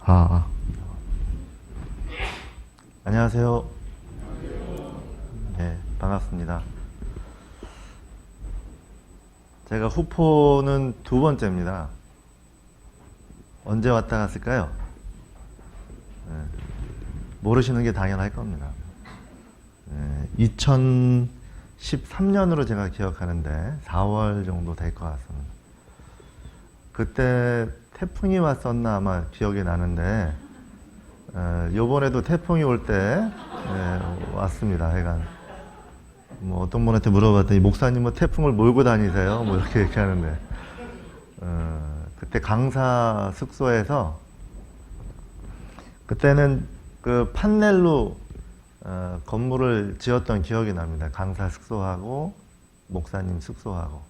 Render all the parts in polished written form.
아, 안녕하세요. 네, 반갑습니다. 제가 후포는 두 번째입니다. 언제 왔다 갔을까요? 네, 모르시는 게 당연할 겁니다. 2013년으로 제가 기억하는데 4월 정도 될 것 같습니다. 그때 태풍이 왔었나 아마 기억이 나는데 요번에도 태풍이 올 때 왔습니다. 하여간 뭐 어떤 분한테 물어봤더니 목사님 뭐 태풍을 몰고 다니세요? 뭐 이렇게 얘기하는데 그때 강사 숙소에서 그때는 그 판넬로 건물을 지었던 기억이 납니다. 강사 숙소하고 목사님 숙소하고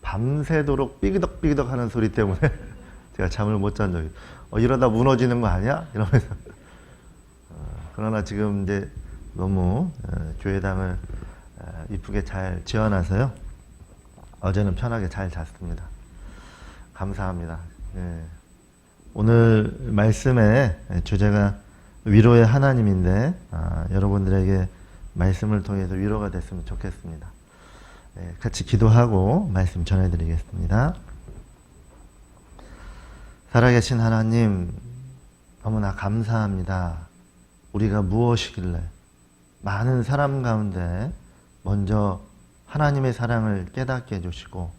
밤새도록 삐그덕삐그덕 하는 소리 때문에 제가 잠을 못 잔 적이 이러다 무너지는 거 아니야? 이러면서 그러나 지금 이제 너무 교회당을 이쁘게 잘 지어놔서요. 어제는 편하게 잘 잤습니다. 감사합니다. 예. 오늘 말씀의 주제가 위로의 하나님인데 여러분들에게 말씀을 통해서 위로가 됐으면 좋겠습니다. 예, 같이 기도하고 말씀 전해드리겠습니다. 살아계신 하나님, 너무나 감사합니다. 우리가 무엇이길래 많은 사람 가운데 먼저 하나님의 사랑을 깨닫게 해주시고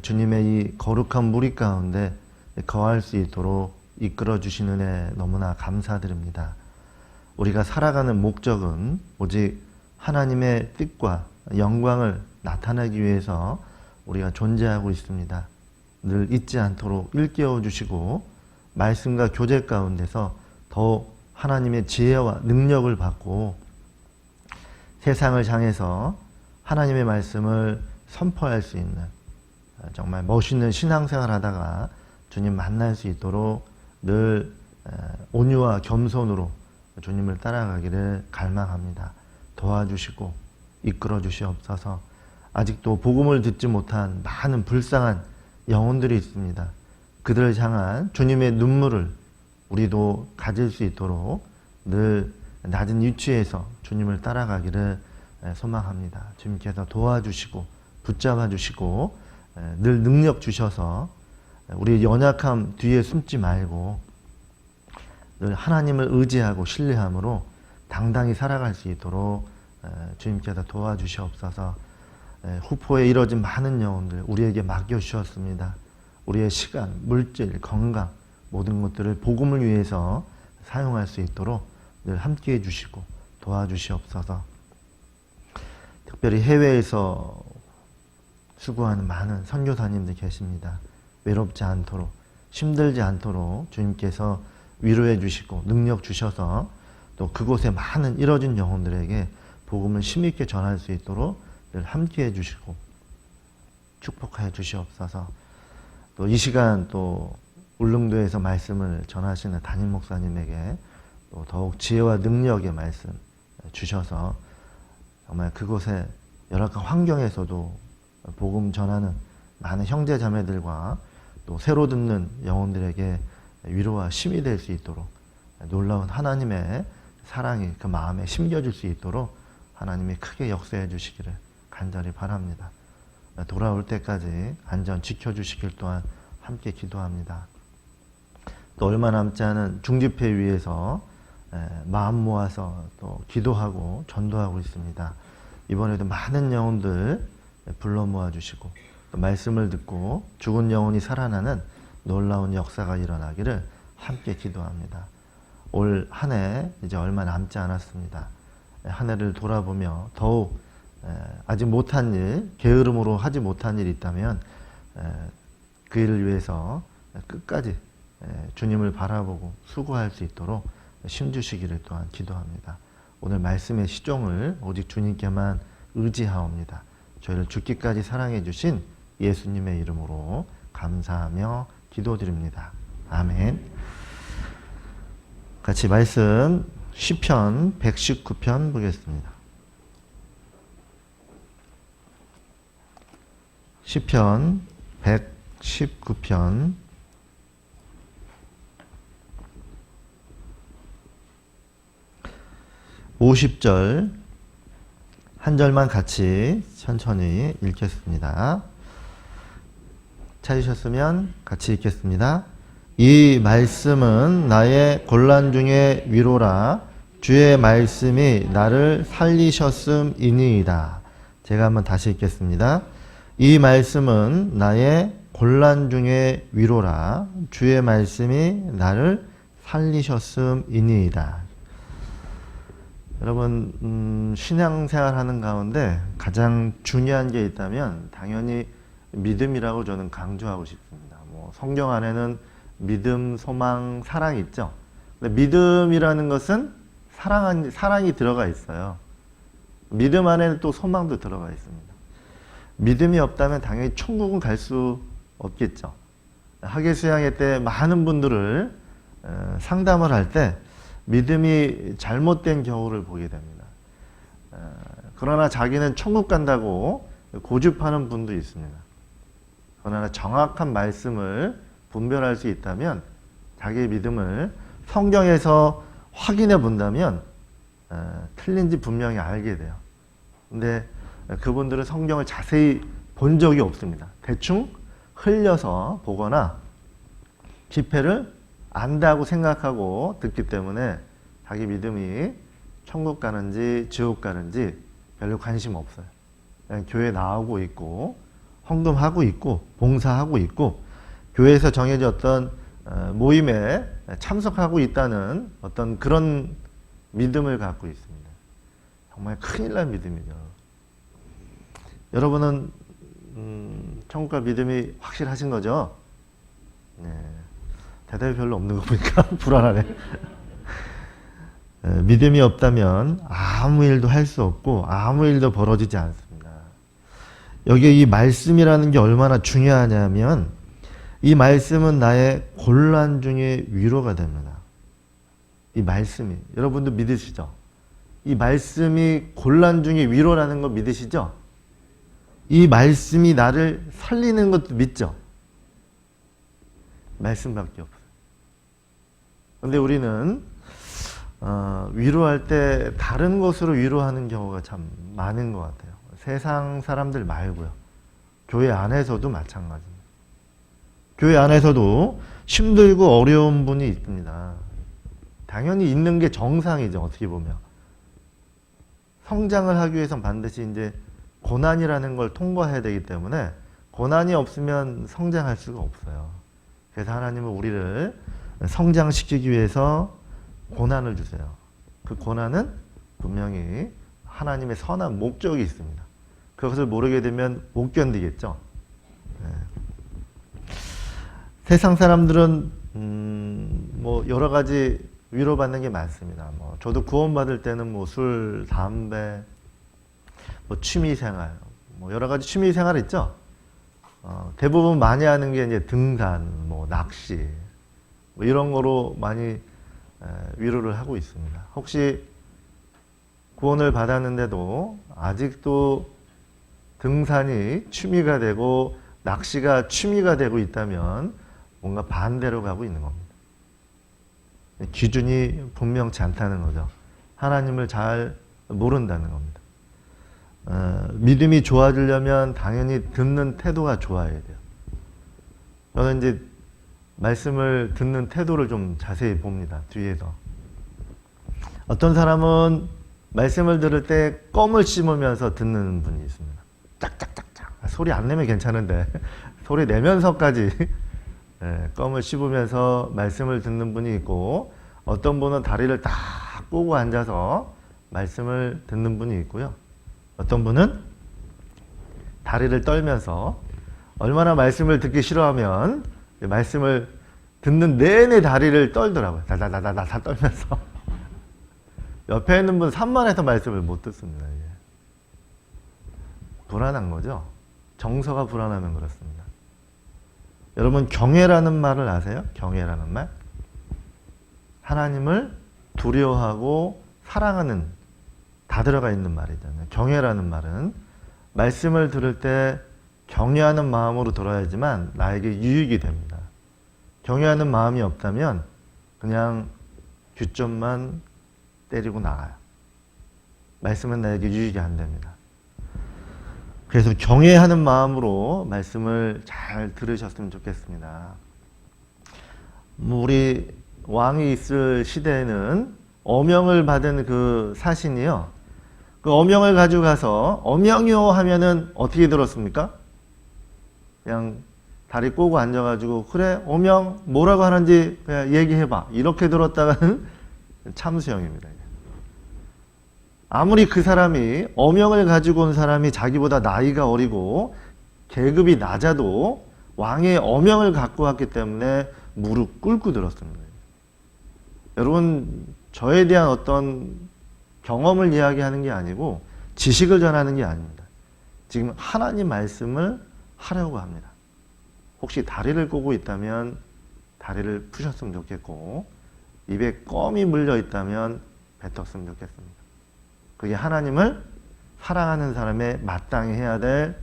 주님의 이 거룩한 무리 가운데 거할 수 있도록 이끌어 주신 은혜 너무나 감사드립니다. 우리가 살아가는 목적은 오직 하나님의 뜻과 영광을 나타내기 위해서 우리가 존재하고 있습니다. 늘 잊지 않도록 일깨워 주시고 말씀과 교제 가운데서 더욱 하나님의 지혜와 능력을 받고 세상을 향해서 하나님의 말씀을 선포할 수 있는 정말 멋있는 신앙생활 하다가 주님 만날 수 있도록 늘 온유와 겸손으로 주님을 따라가기를 갈망합니다. 도와주시고 이끌어 주시옵소서. 아직도 복음을 듣지 못한 많은 불쌍한 영혼들이 있습니다. 그들을 향한 주님의 눈물을 우리도 가질 수 있도록 늘 낮은 위치에서 주님을 따라가기를 소망합니다. 주님께서 도와주시고 붙잡아 주시고 늘 능력 주셔서 우리 연약함 뒤에 숨지 말고 늘 하나님을 의지하고 신뢰함으로 당당히 살아갈 수 있도록 주님께서 도와주시옵소서. 후포에 이뤄진 많은 영혼들 우리에게 맡겨주셨습니다. 우리의 시간, 물질, 건강 모든 것들을 복음을 위해서 사용할 수 있도록 늘 함께해 주시고 도와주시옵소서. 특별히 해외에서 수고하는 많은 선교사님들 계십니다. 외롭지 않도록 힘들지 않도록 주님께서 위로해 주시고 능력 주셔서 또 그곳에 많은 이뤄진 영혼들에게 복음을 힘있게 전할 수 있도록 늘 함께해 주시고 축복하여 주시옵소서. 또 이 시간 또 울릉도에서 말씀을 전하시는 담임 목사님에게 또 더욱 지혜와 능력의 말씀 주셔서 정말 그곳에 열악한 환경에서도 복음 전하는 많은 형제 자매들과 또 새로 듣는 영혼들에게 위로와 힘이 될 수 있도록 놀라운 하나님의 사랑이 그 마음에 심겨질 수 있도록 하나님이 크게 역사해 주시기를 간절히 바랍니다. 돌아올 때까지 안전 지켜주시길 또한 함께 기도합니다. 또 얼마 남지 않은 중집회 위해서 마음 모아서 또 기도하고 전도하고 있습니다. 이번에도 많은 영혼들 불러 모아주시고 또 말씀을 듣고 죽은 영혼이 살아나는 놀라운 역사가 일어나기를 함께 기도합니다. 올 한 해 이제 얼마 남지 않았습니다. 한 해를 돌아보며 더욱 아직 못한 일, 게으름으로 하지 못한 일이 있다면 그 일을 위해서 끝까지 주님을 바라보고 수고할 수 있도록 힘주시기를 또한 기도합니다. 오늘 말씀의 시종을 오직 주님께만 의지하옵니다. 저희를 죽기까지 사랑해 주신 예수님의 이름으로 감사하며 기도드립니다. 아멘. 같이 말씀 시편 119편 보겠습니다. 시편 119편 50절 한 절만 같이 천천히 읽겠습니다. 찾으셨으면 같이 읽겠습니다. 이 말씀은 나의 곤란 중에 위로라. 주의 말씀이 나를 살리셨음이니이다. 제가 한번 다시 읽겠습니다. 이 말씀은 나의 곤란 중에 위로라. 주의 말씀이 나를 살리셨음이니이다. 여러분, 신앙생활 하는 가운데 가장 중요한 게 있다면 당연히 믿음이라고 저는 강조하고 싶습니다. 성경 안에는 믿음, 소망, 사랑이 있죠. 근데 믿음이라는 것은 사랑이 들어가 있어요. 믿음 안에는 또 소망도 들어가 있습니다. 믿음이 없다면 당연히 천국은 갈 수 없겠죠. 학예수양회 때 많은 분들을 상담을 할 때 믿음이 잘못된 경우를 보게 됩니다. 그러나 자기는 천국 간다고 고집하는 분도 있습니다. 그러나 정확한 말씀을 분별할 수 있다면 자기의 믿음을 성경에서 확인해 본다면 틀린지 분명히 알게 돼요. 근데 그분들은 성경을 자세히 본 적이 없습니다. 대충 흘려서 보거나 기패를 안다고 생각하고 듣기 때문에 자기 믿음이 천국 가는지 지옥 가는지 별로 관심 없어요. 그냥 교회 나오고 있고 헌금하고 있고 봉사하고 있고 교회에서 정해졌던 모임에 참석하고 있다는 어떤 그런 믿음을 갖고 있습니다. 정말 큰일 난 믿음이죠. 여러분은 천국과 믿음이 확실하신 거죠? 네. 대답이 별로 없는 거 보니까 불안하네. 믿음이 없다면 아무 일도 할 수 없고 아무 일도 벌어지지 않습니다. 여기에 이 말씀이라는 게 얼마나 중요하냐면 이 말씀은 나의 곤란 중에 위로가 됩니다. 이 말씀이 여러분도 믿으시죠? 이 말씀이 곤란 중에 위로라는 거 믿으시죠? 이 말씀이 나를 살리는 것도 믿죠? 말씀밖에 없어요. 근데 우리는 위로할 때 다른 것으로 위로하는 경우가 참 많은 것 같아요. 세상 사람들 말고요. 교회 안에서도 마찬가지입니다. 교회 안에서도 힘들고 어려운 분이 있습니다. 당연히 있는 게 정상이죠. 어떻게 보면. 성장을 하기 위해서는 반드시 이제 고난이라는 걸 통과해야 되기 때문에 고난이 없으면 성장할 수가 없어요. 그래서 하나님은 우리를 성장시키기 위해서 고난을 주세요. 그 고난은 분명히 하나님의 선한 목적이 있습니다. 그것을 모르게 되면 못 견디겠죠. 네. 세상 사람들은 여러 가지 위로받는 게 많습니다. 저도 구원받을 때는 술, 담배, 취미생활, 여러 가지 취미생활 있죠. 대부분 많이 하는 게 이제 등산, 낚시, 이런 거로 많이 위로를 하고 있습니다. 혹시 구원을 받았는데도 아직도 등산이 취미가 되고 낚시가 취미가 되고 있다면 뭔가 반대로 가고 있는 겁니다. 기준이 분명치 않다는 거죠. 하나님을 잘 모른다는 겁니다. 믿음이 좋아지려면 당연히 듣는 태도가 좋아야 돼요. 저는 이제 말씀을 듣는 태도를 좀 자세히 봅니다. 뒤에서. 어떤 사람은 말씀을 들을 때 껌을 씹으면서 듣는 분이 있습니다. 짝짝짝짝. 소리 안 내면 괜찮은데 소리 내면서까지 껌을 씹으면서 말씀을 듣는 분이 있고 어떤 분은 다리를 딱 꼬고 앉아서 말씀을 듣는 분이 있고요. 어떤 분은 다리를 떨면서 얼마나 말씀을 듣기 싫어하면 말씀을 듣는 내내 다리를 떨더라고요. 다다다다 떨면서. 옆에 있는 분 산만해서 말씀을 못 듣습니다. 이게. 불안한 거죠. 정서가 불안하면 그렇습니다. 여러분 경외라는 말을 아세요? 경외라는 말? 하나님을 두려워하고 사랑하는 다 들어가 있는 말이잖아요. 경외라는 말은 말씀을 들을 때 경외하는 마음으로 들어야지만 나에게 유익이 됩니다. 경외하는 마음이 없다면 그냥 규점만 때리고 나가요. 말씀은 나에게 유익이 안 됩니다. 그래서 경외하는 마음으로 말씀을 잘 들으셨으면 좋겠습니다. 우리 왕이 있을 시대에는 어명을 받은 그 사신이요, 그 어명을 가지고 가서 어명이요 하면은 어떻게 들었습니까? 그냥 다리 꼬고 앉아가지고 그래 어명 뭐라고 하는지 그냥 얘기해봐 이렇게 들었다가는 참수형입니다. 아무리 그 사람이 어명을 가지고 온 사람이 자기보다 나이가 어리고 계급이 낮아도 왕의 어명을 갖고 왔기 때문에 무릎 꿇고 들었습니다. 여러분, 저에 대한 어떤 경험을 이야기하는 게 아니고 지식을 전하는 게 아닙니다. 지금 하나님 말씀을 하려고 합니다. 혹시 다리를 꼬고 있다면 다리를 푸셨으면 좋겠고, 입에 껌이 물려 있다면 뱉었으면 좋겠습니다. 그게 하나님을 사랑하는 사람의 마땅히 해야 될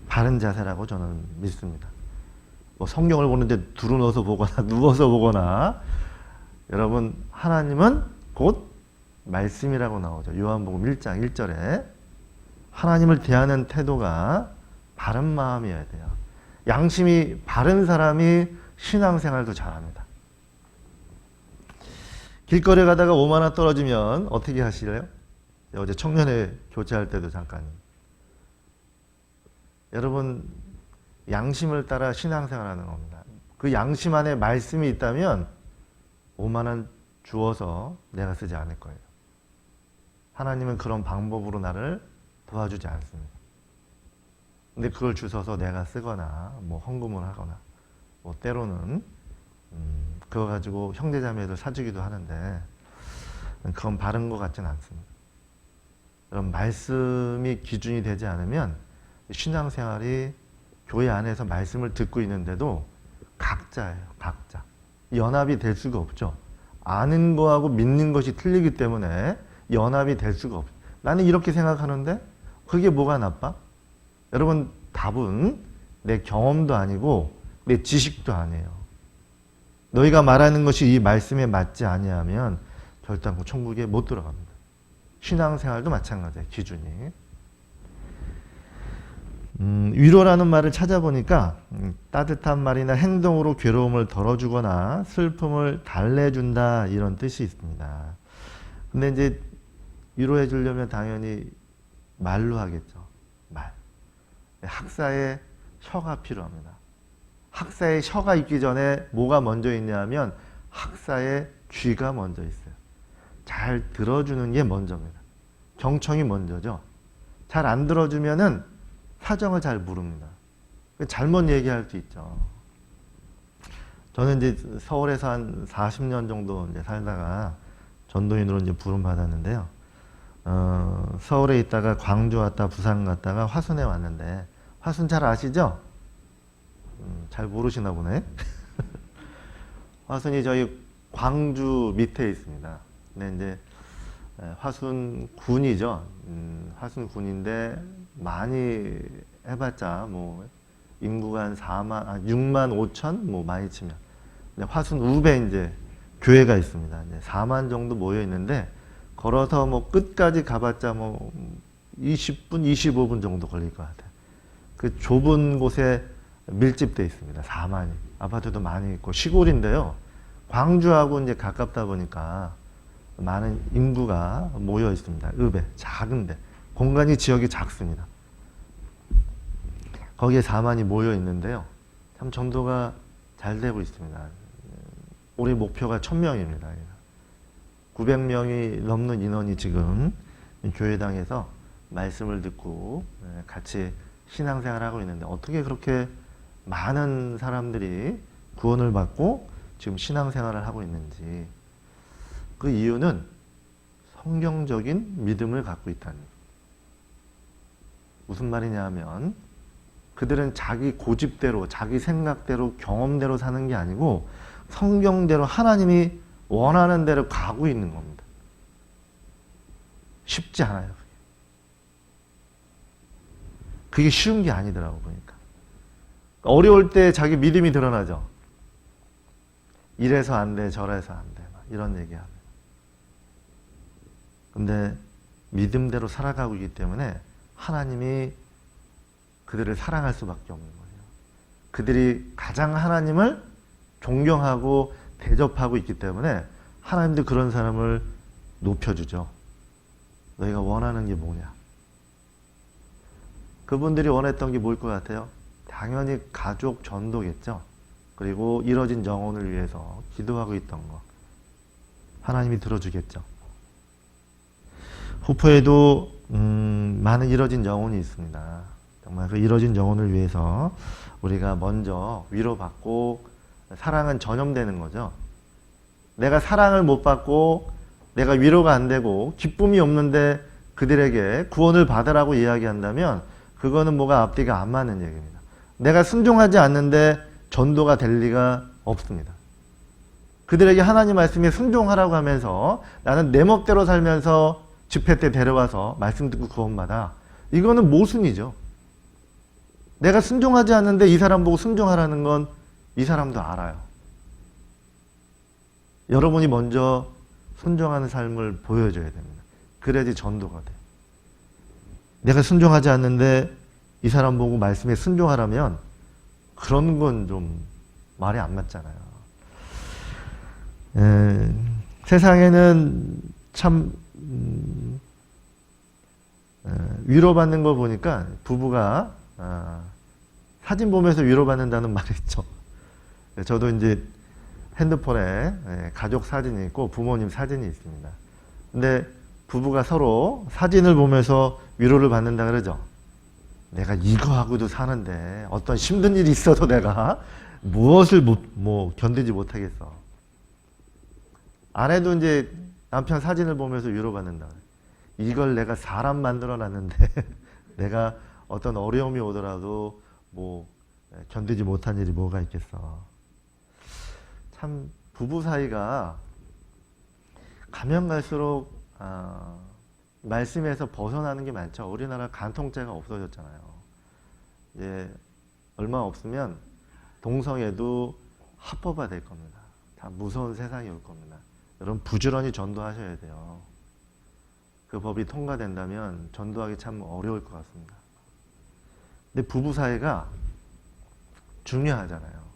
바른 자세라고 저는 믿습니다. 뭐 성경을 보는데 두루누워서 보거나 누워서 보거나, 여러분, 하나님은 곧 말씀이라고 나오죠. 요한복음 1장 1절에 하나님을 대하는 태도가 바른 마음이어야 돼요. 양심이 바른 사람이 신앙생활도 잘합니다. 길거리에 가다가 5만 원 떨어지면 어떻게 하시래요? 어제 청년회 교체할 때도 잠깐. 여러분, 양심을 따라 신앙생활하는 겁니다. 그 양심 안에 말씀이 있다면 5만 원 주어서 내가 쓰지 않을 거예요. 하나님은 그런 방법으로 나를 도와주지 않습니다. 근데 그걸 주셔서 내가 쓰거나 뭐 헌금을 하거나 뭐 때로는 그거 가지고 형제자매들 사주기도 하는데 그건 바른 것 같지는 않습니다. 그럼 말씀이 기준이 되지 않으면 신앙생활이 교회 안에서 말씀을 듣고 있는데도 각자예요. 각자. 연합이 될 수가 없죠. 아는 거하고 믿는 것이 틀리기 때문에 연합이 될 수가 없어요. 나는 이렇게 생각하는데 그게 뭐가 나빠? 여러분, 답은 내 경험도 아니고 내 지식도 아니에요. 너희가 말하는 것이 이 말씀에 맞지 아니하면 결단코 천국에 못 들어갑니다. 신앙생활도 마찬가지예요. 기준이. 위로라는 말을 찾아보니까 따뜻한 말이나 행동으로 괴로움을 덜어주거나 슬픔을 달래준다 이런 뜻이 있습니다. 근데 이제 위로해 주려면 당연히 말로 하겠죠. 말. 학사에 혀가 필요합니다. 학사에 혀가 있기 전에 뭐가 먼저 있냐면 학사에 귀가 먼저 있어요. 잘 들어주는 게 먼저입니다. 경청이 먼저죠. 잘 안 들어주면은 사정을 잘 모릅니다. 잘못 얘기할 수 있죠. 저는 이제 서울에서 한 40년 정도 이제 살다가 전도인으로 이제 부름 받았는데요. 서울에 있다가 광주 왔다 부산 갔다가 화순에 왔는데, 화순 잘 아시죠? 잘 모르시나 보네. 화순이 저희 광주 밑에 있습니다. 근데 이제 화순 군이죠. 화순 군인데 많이 해봤자 뭐 인구가 한 6만 5천 뭐 많이 치면. 화순 우배 이제 교회가 있습니다. 이제 4만 정도 모여 있는데 걸어서 뭐 끝까지 가봤자 뭐 20분, 25분 정도 걸릴 것 같아요. 그 좁은 곳에 밀집돼 있습니다. 4만이. 아파트도 많이 있고 시골인데요. 광주하고 이제 가깝다 보니까 많은 인구가 모여 있습니다. 읍에 작은데 공간이 지역이 작습니다. 거기에 4만이 모여 있는데요. 참 전도가 잘 되고 있습니다. 올해 목표가 1000명입니다. 900명이 넘는 인원이 지금 교회당에서 말씀을 듣고 같이 신앙생활을 하고 있는데, 어떻게 그렇게 많은 사람들이 구원을 받고 지금 신앙생활을 하고 있는지, 그 이유는 성경적인 믿음을 갖고 있다는 거예요. 무슨 말이냐 하면 그들은 자기 고집대로 자기 생각대로 경험대로 사는 게 아니고 성경대로 하나님이 원하는 대로 가고 있는 겁니다. 쉽지 않아요. 그게 쉬운 게 아니더라고 보니까. 어려울 때 자기 믿음이 드러나죠. 이래서 안 돼, 저래서 안 돼, 막 이런 얘기하면. 근데 믿음대로 살아가고 있기 때문에 하나님이 그들을 사랑할 수밖에 없는 거예요. 그들이 가장 하나님을 존경하고 대접하고 있기 때문에 하나님도 그런 사람을 높여주죠. 너희가 원하는 게 뭐냐? 그분들이 원했던 게 뭘 것 같아요? 당연히 가족 전도겠죠. 그리고 이뤄진 영혼을 위해서 기도하고 있던 거. 하나님이 들어주겠죠. 후포에도 많은 이뤄진 영혼이 있습니다. 정말 그 이뤄진 영혼을 위해서 우리가 먼저 위로받고 사랑은 전염되는 거죠. 내가 사랑을 못 받고 내가 위로가 안 되고 기쁨이 없는데 그들에게 구원을 받으라고 이야기한다면 그거는 뭐가 앞뒤가 안 맞는 얘기입니다. 내가 순종하지 않는데 전도가 될 리가 없습니다. 그들에게 하나님 말씀에 순종하라고 하면서 나는 내 멋대로 살면서 집회 때 데려와서 말씀 듣고 구원받아. 이거는 모순이죠. 내가 순종하지 않는데 이 사람 보고 순종하라는 건 이 사람도 알아요. 여러분이 먼저 순종하는 삶을 보여줘야 됩니다. 그래야지 전도가 돼. 내가 순종하지 않는데 이 사람 보고 말씀에 순종하라면 그런 건 좀 말이 안 맞잖아요. 세상에는 참 위로받는 걸 보니까 부부가 사진 보면서 위로받는다는 말이 있죠. 저도 이제 핸드폰에 가족 사진이 있고 부모님 사진이 있습니다. 근데 부부가 서로 사진을 보면서 위로를 받는다 그러죠. 내가 이거하고도 사는데 어떤 힘든 일이 있어도 내가 무엇을 견디지 못하겠어. 아내도 이제 남편 사진을 보면서 위로받는다. 이걸 내가 사람 만들어 놨는데 내가 어떤 어려움이 오더라도 견디지 못한 일이 뭐가 있겠어. 참 부부 사이가 가면 갈수록 말씀에서 벗어나는 게 많죠. 우리나라 간통죄가 없어졌잖아요. 이제 얼마 없으면 동성애도 합법화 될 겁니다. 다 무서운 세상이 올 겁니다. 여러분 부지런히 전도하셔야 돼요. 그 법이 통과된다면 전도하기 참 어려울 것 같습니다. 근데 부부 사이가 중요하잖아요.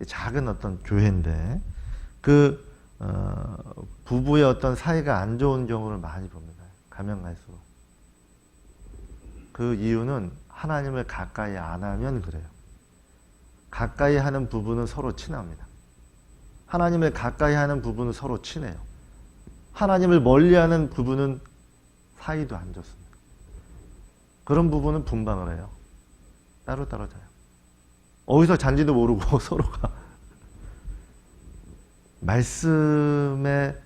작은 어떤 교회인데 부부의 어떤 사이가 안 좋은 경우를 많이 봅니다. 가면 갈수록. 그 이유는 하나님을 가까이 안 하면 그래요. 가까이 하는 부부는 서로 친합니다. 하나님을 가까이 하는 부부는 서로 친해요. 하나님을 멀리하는 부부는 사이도 안 좋습니다. 그런 부부는 분방을 해요. 따로따로 자요. 어디서 잔지도 모르고 서로가 말씀의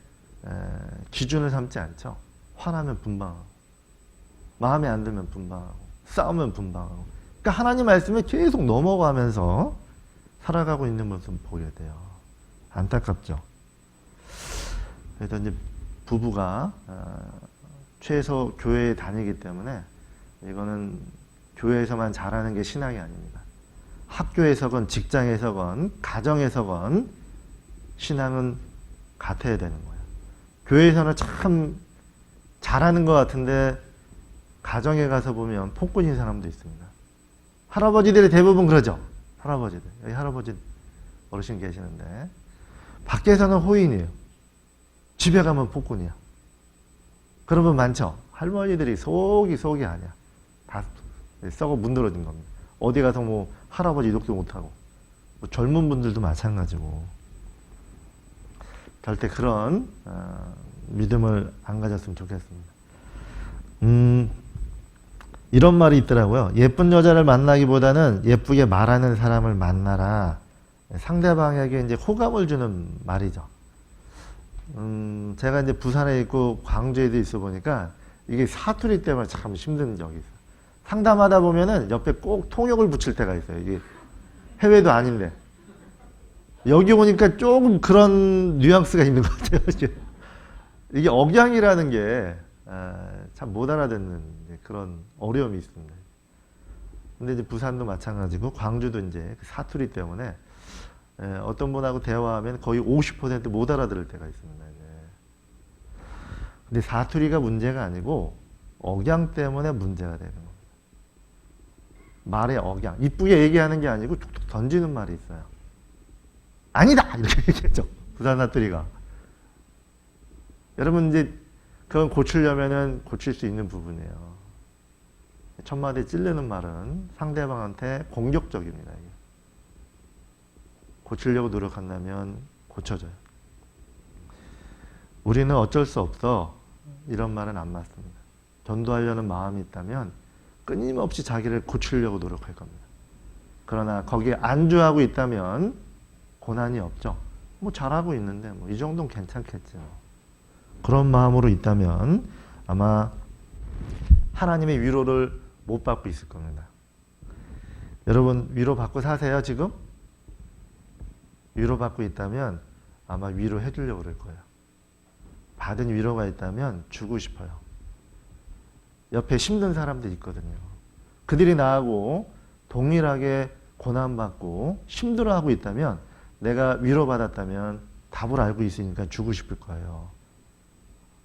기준을 삼지 않죠. 화나면 분방하고 마음에 안 들면 분방하고 싸우면 분방하고 그러니까 하나님 말씀에 계속 넘어가면서 살아가고 있는 모습을 보게 돼요. 안타깝죠. 그래서 이제 부부가 최소 교회에 다니기 때문에 이거는 교회에서만 잘하는 게 신앙이 아닙니다. 학교에서건 직장에서건 가정에서건 신앙은 같아야 되는 거예요. 교회에서는 참 잘하는 것 같은데 가정에 가서 보면 폭군인 사람도 있습니다. 할아버지들이 대부분 그러죠. 할아버지들. 여기 할아버지 어르신 계시는데 밖에서는 호인이에요. 집에 가면 폭군이야. 그런 분 많죠. 할머니들이 속이 아니야. 다 썩어 문드러진 겁니다. 어디 가서 할아버지 이독도 못하고 젊은 분들도 마찬가지고 절대 그런 믿음을 안 가졌으면 좋겠습니다. 이런 말이 있더라고요. 예쁜 여자를 만나기보다는 예쁘게 말하는 사람을 만나라. 상대방에게 이제 호감을 주는 말이죠. 제가 이제 부산에 있고 광주에도 있어 보니까 이게 사투리 때문에 참 힘든 적이 있어요. 상담하다 보면은 옆에 꼭 통역을 붙일 때가 있어요. 이게 해외도 아닌데. 여기 오니까 조금 그런 뉘앙스가 있는 것 같아요. 이게 억양이라는 게 참 못 알아듣는 그런 어려움이 있습니다. 근데 이제 부산도 마찬가지고 광주도 이제 그 사투리 때문에 어떤 분하고 대화하면 거의 50% 못 알아들을 때가 있습니다. 근데 사투리가 문제가 아니고 억양 때문에 문제가 되는 겁니다. 말의 억양. 이쁘게 얘기하는 게 아니고 툭툭 던지는 말이 있어요. 아니다! 이렇게 얘기했죠. 부산 사투리가. 여러분 이제 그건 고치려면은 고칠 수 있는 부분이에요. 첫 마디 찔르는 말은 상대방한테 공격적입니다. 이게. 고치려고 노력한다면 고쳐져요. 우리는 어쩔 수 없어. 이런 말은 안 맞습니다. 전도하려는 마음이 있다면 끊임없이 자기를 고치려고 노력할 겁니다. 그러나 거기에 안주하고 있다면 고난이 없죠. 뭐 잘하고 있는데 뭐 이 정도는 괜찮겠죠. 그런 마음으로 있다면 아마 하나님의 위로를 못 받고 있을 겁니다. 여러분 위로받고 사세요 지금? 위로받고 있다면 아마 위로해 주려고 그럴 거예요. 받은 위로가 있다면 주고 싶어요. 옆에 힘든 사람들이 있거든요. 그들이 나하고 동일하게 고난받고 힘들어하고 있다면 내가 위로받았다면 답을 알고 있으니까 주고 싶을 거예요.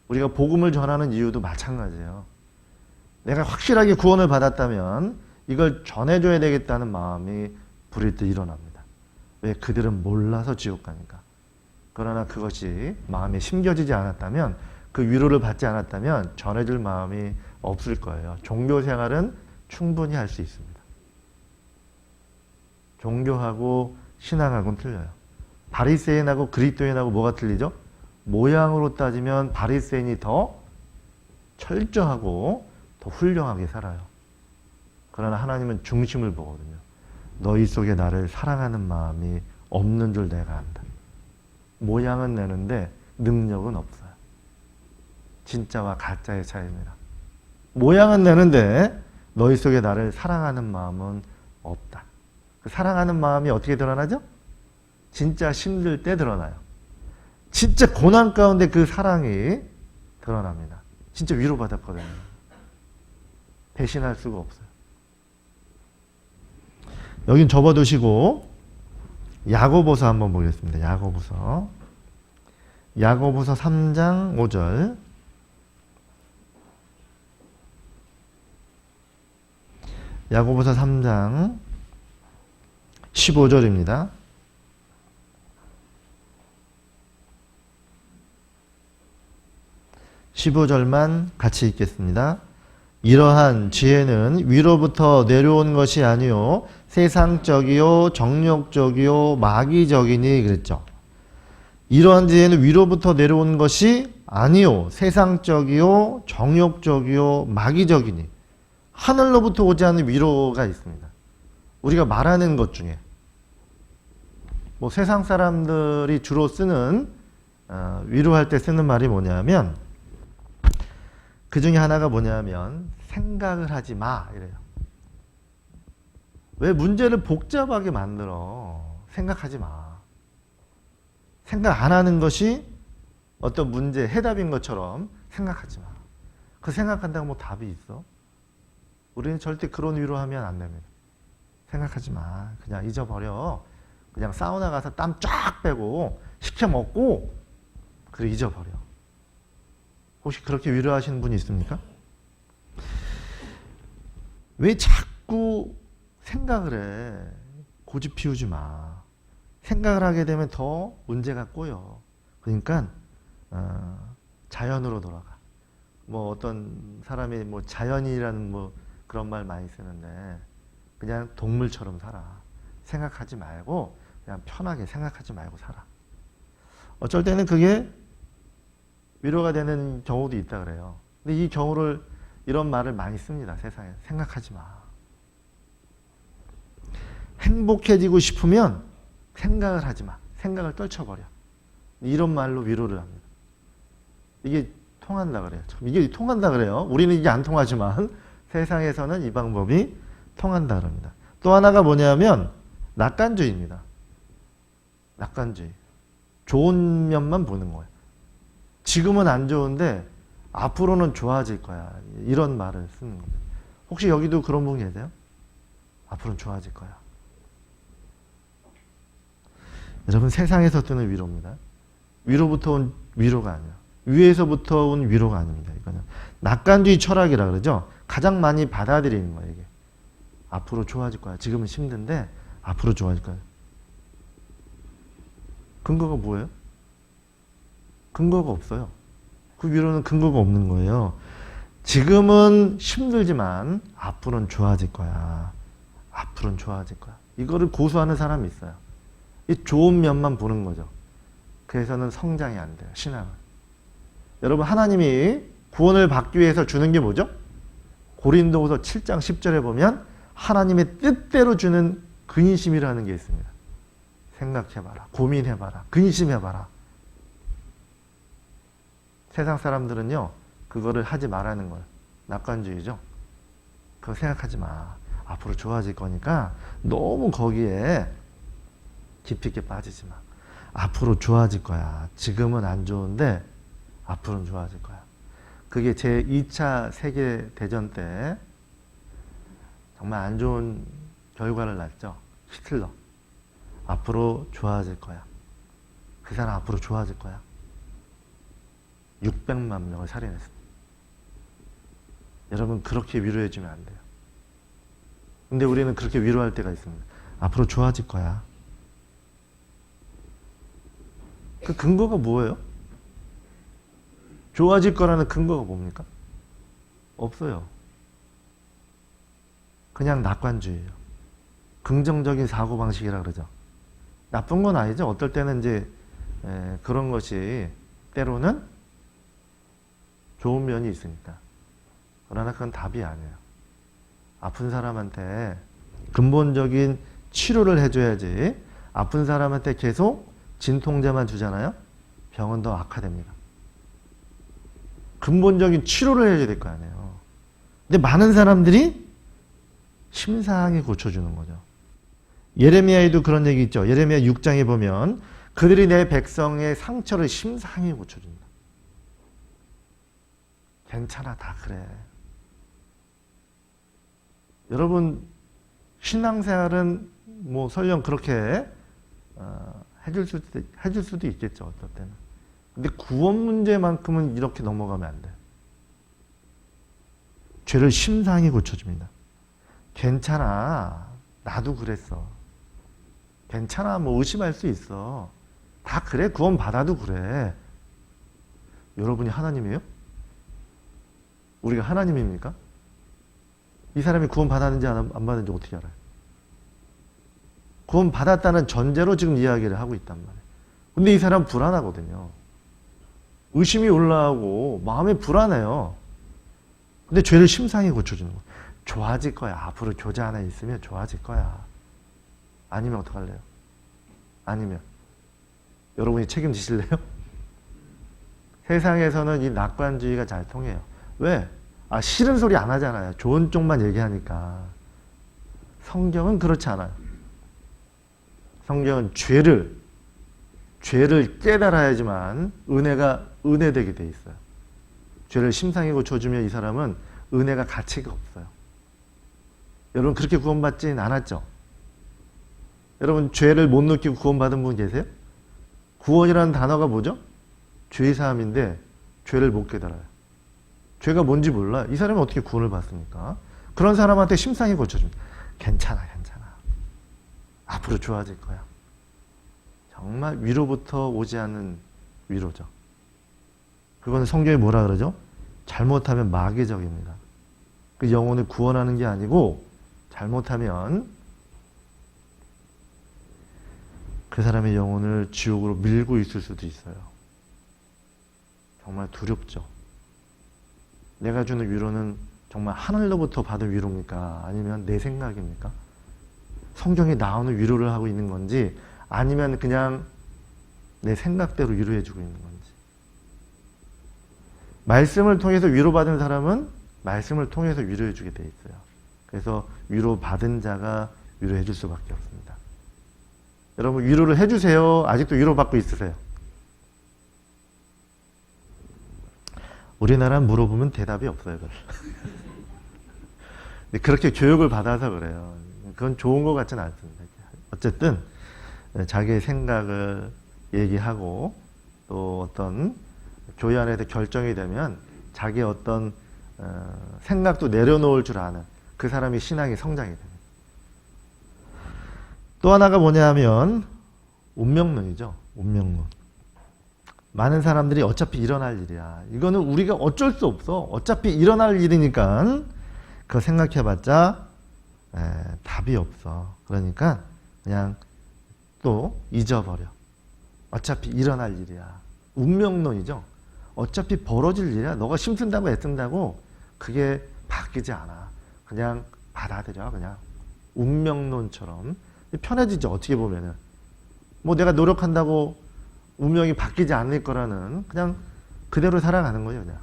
우리가 복음을 전하는 이유도 마찬가지예요. 내가 확실하게 구원을 받았다면 이걸 전해줘야 되겠다는 마음이 불일 때 일어납니다. 왜? 그들은 몰라서 지옥 가니까. 그러나 그것이 마음에 심겨지지 않았다면, 그 위로를 받지 않았다면 전해줄 마음이 없을 거예요. 종교 생활은 충분히 할 수 있습니다. 종교하고 신앙하고는 틀려요. 바리새인하고 그리스도인하고 뭐가 틀리죠? 모양으로 따지면 바리새인이 더 철저하고 더 훌륭하게 살아요. 그러나 하나님은 중심을 보거든요. 너희 속에 나를 사랑하는 마음이 없는 줄 내가 안다. 모양은 내는데 능력은 없어요. 진짜와 가짜의 차이입니다. 모양은 내는데 너희 속에 나를 사랑하는 마음은 없다. 그 사랑하는 마음이 어떻게 드러나죠? 진짜 힘들 때 드러나요. 진짜 고난 가운데 그 사랑이 드러납니다. 진짜 위로받았거든요. 배신할 수가 없어요. 여긴 접어두시고 야고보서 한번 보겠습니다. 야고보서 3장 5절. 야고보서 3장 15절입니다. (15절만) 같이 읽겠습니다. 이러한 지혜는 위로부터 내려온 것이 아니요 세상적이요 정욕적이요 마귀적이니 그랬죠. 이러한 지혜는 위로부터 내려온 것이 아니요 세상적이요 정욕적이요 마귀적이니, 하늘로부터 오지 않는 위로가 있습니다. 우리가 말하는 것 중에 뭐 세상 사람들이 주로 쓰는 위로할 때 쓰는 말이 뭐냐면, 그 중에 하나가 뭐냐면 생각을 하지 마 이래요. 왜 문제를 복잡하게 만들어? 생각하지 마. 생각 안 하는 것이 어떤 문제 해답인 것처럼 생각하지 마. 그 생각한다고 뭐 답이 있어? 우리는 절대 그런 위로하면 안 됩니다. 생각하지 마. 그냥 잊어버려. 그냥 사우나 가서 땀 쫙 빼고 시켜 먹고 그래 잊어버려. 혹시 그렇게 위로하시는 분이 있습니까? 왜 자꾸 생각을 해? 고집 피우지 마. 생각을 하게 되면 더 문제가 꼬여. 그러니까 자연으로 돌아가. 뭐 어떤 사람이 뭐 자연이라는 뭐 그런 말 많이 쓰는데, 그냥 동물처럼 살아. 생각하지 말고 그냥 편하게 생각하지 말고 살아. 어쩔 때는 그게 위로가 되는 경우도 있다 그래요. 근데 이 경우를, 이런 말을 많이 씁니다. 세상에. 생각하지 마. 행복해지고 싶으면 생각을 하지 마. 생각을 떨쳐버려. 이런 말로 위로를 합니다. 이게 통한다 그래요. 이게 통한다 그래요. 우리는 이게 안 통하지만 세상에서는 이 방법이 통한다 그럽니다. 또 하나가 뭐냐면 낙관주의입니다. 낙관주의. 좋은 면만 보는 거예요. 지금은 안 좋은데 앞으로는 좋아질 거야. 이런 말을 쓰는 겁니다. 혹시 여기도 그런 분 계세요? 앞으로는 좋아질 거야. 여러분, 세상에서 뜨는 위로입니다. 위로부터 온 위로가 아니야. 위에서부터 온 위로가 아닙니다. 이거는 낙관주의 철학이라 그러죠. 가장 많이 받아들이는 거예요. 이게. 앞으로 좋아질 거야. 지금은 힘든데 앞으로 좋아질 거야. 근거가 뭐예요? 근거가 없어요. 그 위로는 근거가 없는 거예요. 지금은 힘들지만 앞으로는 좋아질 거야. 앞으로는 좋아질 거야. 이거를 고수하는 사람이 있어요. 이 좋은 면만 보는 거죠. 그래서는 성장이 안 돼요. 신앙은. 여러분 하나님이 구원을 받기 위해서 주는 게 뭐죠? 고린도후서 7장 10절에 보면 하나님의 뜻대로 주는 근심이라는 게 있습니다. 생각해봐라. 고민해봐라. 근심해봐라. 세상 사람들은요. 그거를 하지 말라는 거예요. 낙관주의죠. 그거 생각하지 마. 앞으로 좋아질 거니까 너무 거기에 깊이 있게 빠지지 마. 앞으로 좋아질 거야. 지금은 안 좋은데 앞으로는 좋아질 거야. 그게 제 2차 세계대전 때 정말 안 좋은 결과를 낳았죠. 히틀러. 앞으로 좋아질 거야. 그 사람 앞으로 좋아질 거야. 600만 명을 살인했습니다. 여러분 그렇게 위로해주면 안 돼요. 근데 우리는 그렇게 위로할 때가 있습니다. 앞으로 좋아질 거야. 그 근거가 뭐예요? 좋아질 거라는 근거가 뭡니까? 없어요. 그냥 낙관주의예요. 긍정적인 사고방식이라 그러죠. 나쁜 건 아니죠. 어떨 때는 이제 그런 것이 때로는 좋은 면이 있으니까. 그러나 그건 답이 아니에요. 아픈 사람한테 근본적인 치료를 해줘야지 아픈 사람한테 계속 진통제만 주잖아요. 병은 더 악화됩니다. 근본적인 치료를 해줘야 될 거 아니에요. 근데 많은 사람들이 심상하게 고쳐주는 거죠. 예레미야에도 그런 얘기 있죠. 예레미야 6장에 보면 그들이 내 백성의 상처를 심상하게 고쳐준다. 괜찮아, 다 그래. 여러분 신앙생활은 뭐 설령 그렇게 해줄 수도 있겠죠. 어떨 때는. 근데 구원 문제만큼은 이렇게 넘어가면 안 돼요. 죄를 심상히 고쳐줍니다. 괜찮아. 나도 그랬어. 괜찮아. 뭐 의심할 수 있어. 다 그래. 구원 받아도 그래. 여러분이 하나님이에요? 우리가 하나님입니까? 이 사람이 구원 받았는지 안 받았는지 어떻게 알아요? 구원 받았다는 전제로 지금 이야기를 하고 있단 말이에요. 근데 이 사람 불안하거든요. 의심이 올라오고 마음이 불안해요. 근데 죄를 심상히 고쳐주는 거예요. 좋아질 거야. 앞으로 교제 하나 있으면 좋아질 거야. 아니면 어떡할래요? 아니면 여러분이 책임지실래요? 세상에서는 이 낙관주의가 잘 통해요. 왜? 싫은 소리 안 하잖아요. 좋은 쪽만 얘기하니까. 성경은 그렇지 않아요. 성경은 죄를 깨달아야지만 은혜가 은혜되게 돼 있어요. 죄를 심상히 고쳐주면 이 사람은 은혜가 가치가 없어요. 여러분 그렇게 구원받진 않았죠? 여러분 죄를 못 느끼고 구원받은 분 계세요? 구원이라는 단어가 뭐죠? 죄사함인데 죄를 못 깨달아요. 죄가 뭔지 몰라. 이 사람이 어떻게 구원을 받습니까? 그런 사람한테 심상히 고쳐줍니다. 괜찮아. 앞으로 좋아질 거야. 정말 위로부터 오지 않는 위로죠. 그거는 성경이 뭐라 그러죠? 잘못하면 마귀적입니다. 그 영혼을 구원하는 게 아니고 잘못하면 그 사람의 영혼을 지옥으로 밀고 있을 수도 있어요. 정말 두렵죠. 내가 주는 위로는 정말 하늘로부터 받은 위로입니까? 아니면 내 생각입니까? 성경에 나오는 위로를 하고 있는 건지 아니면 그냥 내 생각대로 위로해주고 있는 건지. 말씀을 통해서 위로받은 사람은 말씀을 통해서 위로해주게 돼 있어요. 그래서 위로받은 자가 위로해줄 수밖에 없습니다. 여러분 위로를 해주세요. 아직도 위로받고 있으세요? 우리나라는 물어보면 대답이 없어요. 그렇게 교육을 받아서 그래요. 그건 좋은 것 같지는 않습니다. 어쨌든 자기의 생각을 얘기하고 또 어떤 교회 안에서 결정이 되면 자기의 어떤 생각도 내려놓을 줄 아는 그 사람이 신앙이 성장이 됩니다. 또 하나가 뭐냐면 운명론이죠. 운명론. 많은 사람들이 어차피 일어날 일이야. 이거는 우리가 어쩔 수 없어. 어차피 일어날 일이니까 그거 생각해봤자 답이 없어. 그러니까 그냥 또 잊어버려. 어차피 일어날 일이야. 운명론이죠. 어차피 벌어질 일이야. 너가 힘쓴다고 애쓴다고 그게 바뀌지 않아. 그냥 받아들여. 그냥 운명론처럼 편해지죠. 어떻게 보면은 뭐 내가 노력한다고 운명이 바뀌지 않을 거라는 그냥 그대로 살아가는 거예요. 그냥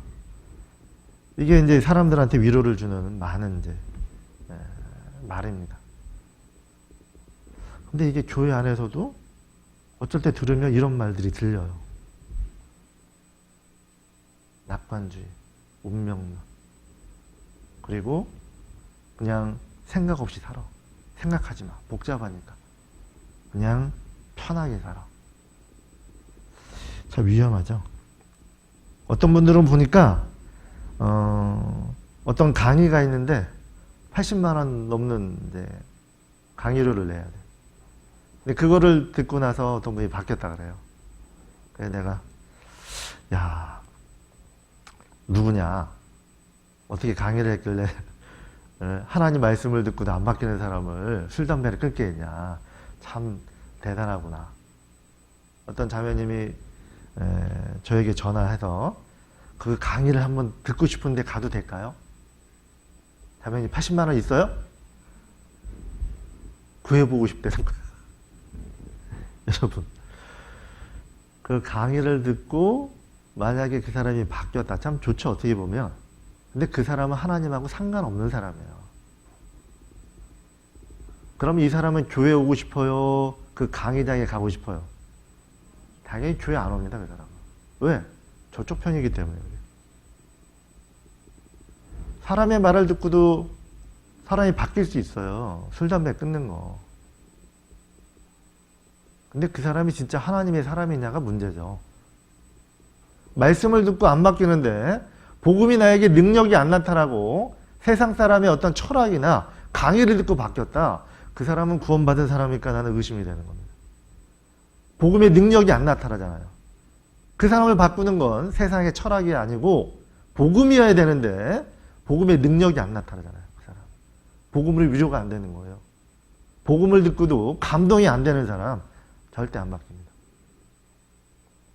이게 이제 사람들한테 위로를 주는 많은 이제 말입니다. 근데 이게 교회 안에서도 어쩔 때 들으면 이런 말들이 들려요. 낙관주의, 운명론. 그리고 그냥 생각 없이 살아. 생각하지 마. 복잡하니까. 그냥 편하게 살아. 참 위험하죠. 어떤 분들은 보니까 어떤 강의가 있는데 80만 원 넘는 이제 강의료를 내야 돼. 근데 그거를 듣고 나서 어떤 분이 바뀌었다 그래요. 그래서 내가 야 누구냐 어떻게 강의를 했길래 하나님 말씀을 듣고도 안 바뀌는 사람을 술 담배를 끊게 했냐. 참 대단하구나. 어떤 자매님이 저에게 전화해서 그 강의를 한번 듣고 싶은데 가도 될까요? 자매님 80만 원 있어요? 구해보고 싶다는 거예요. 여러분 그 강의를 듣고 만약에 그 사람이 바뀌었다. 참 좋죠. 어떻게 보면. 근데 그 사람은 하나님하고 상관없는 사람이에요. 그럼 이 사람은 교회 오고 싶어요? 그 강의장에 가고 싶어요? 당연히 교회 안 옵니다. 그 사람은. 왜? 저쪽 편이기 때문에. 사람의 말을 듣고도 사람이 바뀔 수 있어요. 술, 담배 끊는 거. 근데 그 사람이 진짜 하나님의 사람이냐가 문제죠. 말씀을 듣고 안 바뀌는데 복음이 나에게 능력이 안 나타나고 세상 사람의 어떤 철학이나 강의를 듣고 바뀌었다. 그 사람은 구원받은 사람일까 나는 의심이 되는 겁니다. 복음의 능력이 안 나타나잖아요. 그 사람을 바꾸는 건 세상의 철학이 아니고 복음이어야 되는데 복음의 능력이 안 나타나잖아요. 그 사람. 복음으로 위로가 안 되는 거예요. 복음을 듣고도 감동이 안 되는 사람 절대 안 바뀝니다.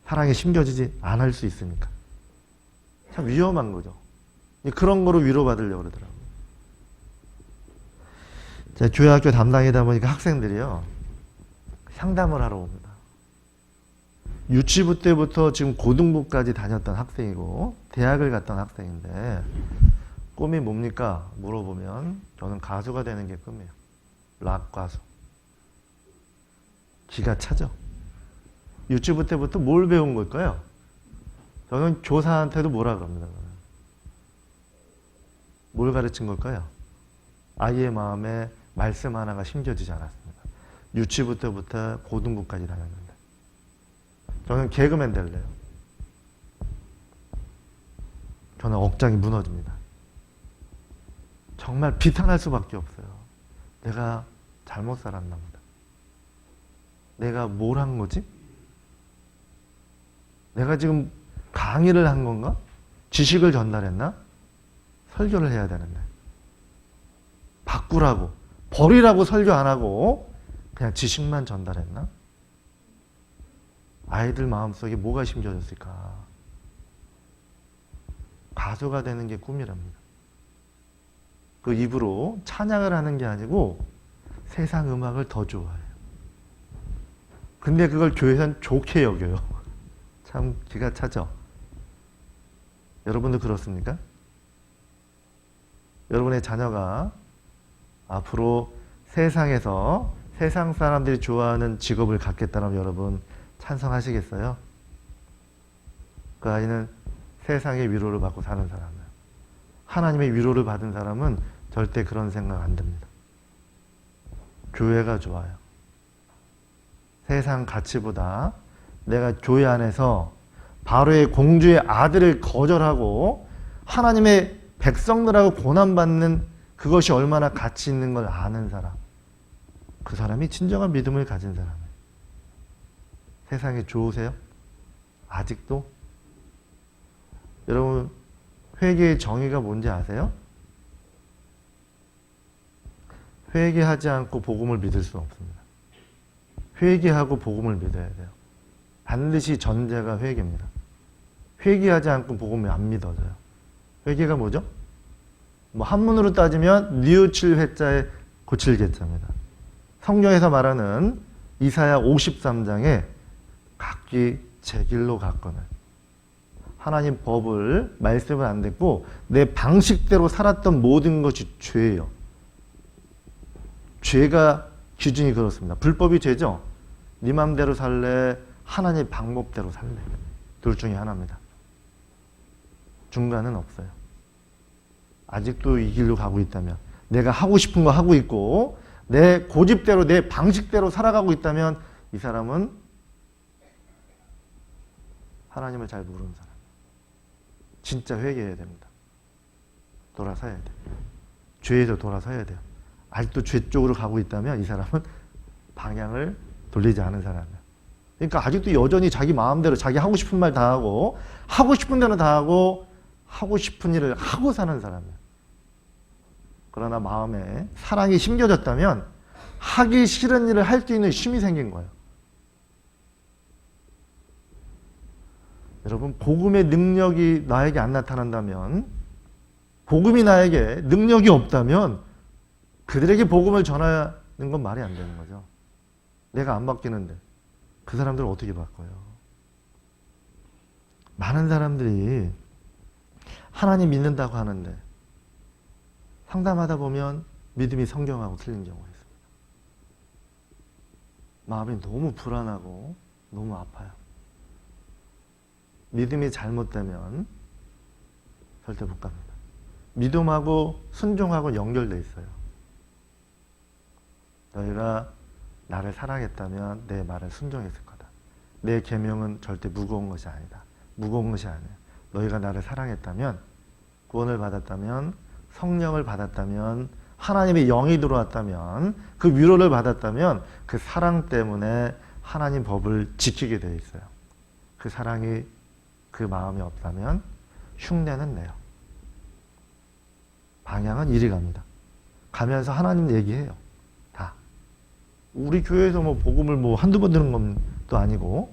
사랑에 심겨지지 않을 수 있으니까. 참 위험한 거죠. 그런 거로 위로받으려고 그러더라고요. 제가 교회학교 담당이다 보니까 학생들이요. 상담을 하러 옵니다. 유치부 때부터 지금 고등부까지 다녔던 학생이고 대학을 갔던 학생인데 꿈이 뭡니까? 물어보면 저는 가수가 되는 게 꿈이에요. 락 가수. 기가 차죠. 유치부 때부터 뭘 배운 걸까요? 저는 교사한테도 뭐라 그럽니다. 뭘 가르친 걸까요? 아이의 마음에 말씀 하나가 심겨지지 않았습니다. 유치부 때부터 고등부까지 다녔는데 저는 개그맨 될래요. 저는 억장이 무너집니다. 정말 비탄할 수밖에 없어요. 내가 잘못 살았나 보다. 내가 뭘 한 거지? 내가 지금 강의를 한 건가? 지식을 전달했나? 설교를 해야 되는데 바꾸라고 버리라고 설교 안 하고 그냥 지식만 전달했나? 아이들 마음속에 뭐가 심겨졌을까? 가수가 되는 게 꿈이랍니다. 그 입으로 찬양을 하는 게 아니고 세상 음악을 더 좋아해요. 근데 그걸 교회에서는 좋게 여겨요. 참 기가 차죠? 여러분도 그렇습니까? 여러분의 자녀가 앞으로 세상에서 세상 사람들이 좋아하는 직업을 갖겠다면 여러분 찬성하시겠어요? 그 아이는 세상의 위로를 받고 사는 사람이에요. 하나님의 위로를 받은 사람은 절대 그런 생각 안 듭니다. 교회가 좋아요. 세상 가치보다 내가 교회 안에서 바로의 공주의 아들을 거절하고 하나님의 백성들하고 고난받는 그것이 얼마나 가치 있는 걸 아는 사람, 그 사람이 진정한 믿음을 가진 사람이에요. 세상에 좋으세요? 아직도? 여러분, 회개의 정의가 뭔지 아세요? 회개하지 않고 복음을 믿을 수 없습니다. 회개하고 복음을 믿어야 돼요. 반드시 전제가 회개입니다. 회개하지 않고 복음이 안 믿어져요. 회개가 뭐죠? 뭐 한문으로 따지면 뉘우칠 회자에 고칠 개자입니다. 성경에서 말하는 이사야 53장에 각기 제 길로 갔거늘, 하나님 법을, 말씀을 안 듣고 내 방식대로 살았던 모든 것이 죄예요. 죄가 기준이 그렇습니다. 불법이 죄죠. 네 맘대로 살래, 하나님 방법대로 살래. 둘 중에 하나입니다. 중간은 없어요. 아직도 이 길로 가고 있다면, 내가 하고 싶은 거 하고 있고 내 고집대로, 내 방식대로 살아가고 있다면 이 사람은 하나님을 잘 모르는 사람. 진짜 회개해야 됩니다. 돌아서야 돼요. 죄에서 돌아서야 돼요. 아직도 죄 쪽으로 가고 있다면 이 사람은 방향을 돌리지 않은 사람이에요. 그러니까 아직도 여전히 자기 마음대로 자기 하고 싶은 말 다 하고, 하고 싶은 대로 다 하고, 하고 싶은 일을 하고 사는 사람이에요. 그러나 마음에 사랑이 심겨졌다면 하기 싫은 일을 할 수 있는 힘이 생긴 거예요. 여러분, 복음의 능력이 나에게 안 나타난다면, 복음이 나에게 능력이 없다면 그들에게 복음을 전하는 건 말이 안 되는 거죠. 내가 안 바뀌는데 그 사람들을 어떻게 바꿔요? 많은 사람들이 하나님 믿는다고 하는데 상담하다 보면 믿음이 성경하고 틀린 경우가 있습니다. 마음이 너무 불안하고 너무 아파요. 믿음이 잘못되면 절대 못 갑니다. 믿음하고 순종하고 연결되어 있어요. 너희가 나를 사랑했다면 내 말을 순종했을 거다. 내 계명은 절대 무거운 것이 아니다. 무거운 것이 아니야. 너희가 나를 사랑했다면, 구원을 받았다면, 성령을 받았다면, 하나님의 영이 들어왔다면, 그 위로를 받았다면 그 사랑 때문에 하나님 법을 지키게 되어 있어요. 그 사랑이, 그 마음이 없다면 흉내는 내요. 방향은 이리 갑니다. 가면서 하나님 얘기해요. 다. 우리 교회에서 뭐 복음을 뭐 한두 번 들은 것도 아니고,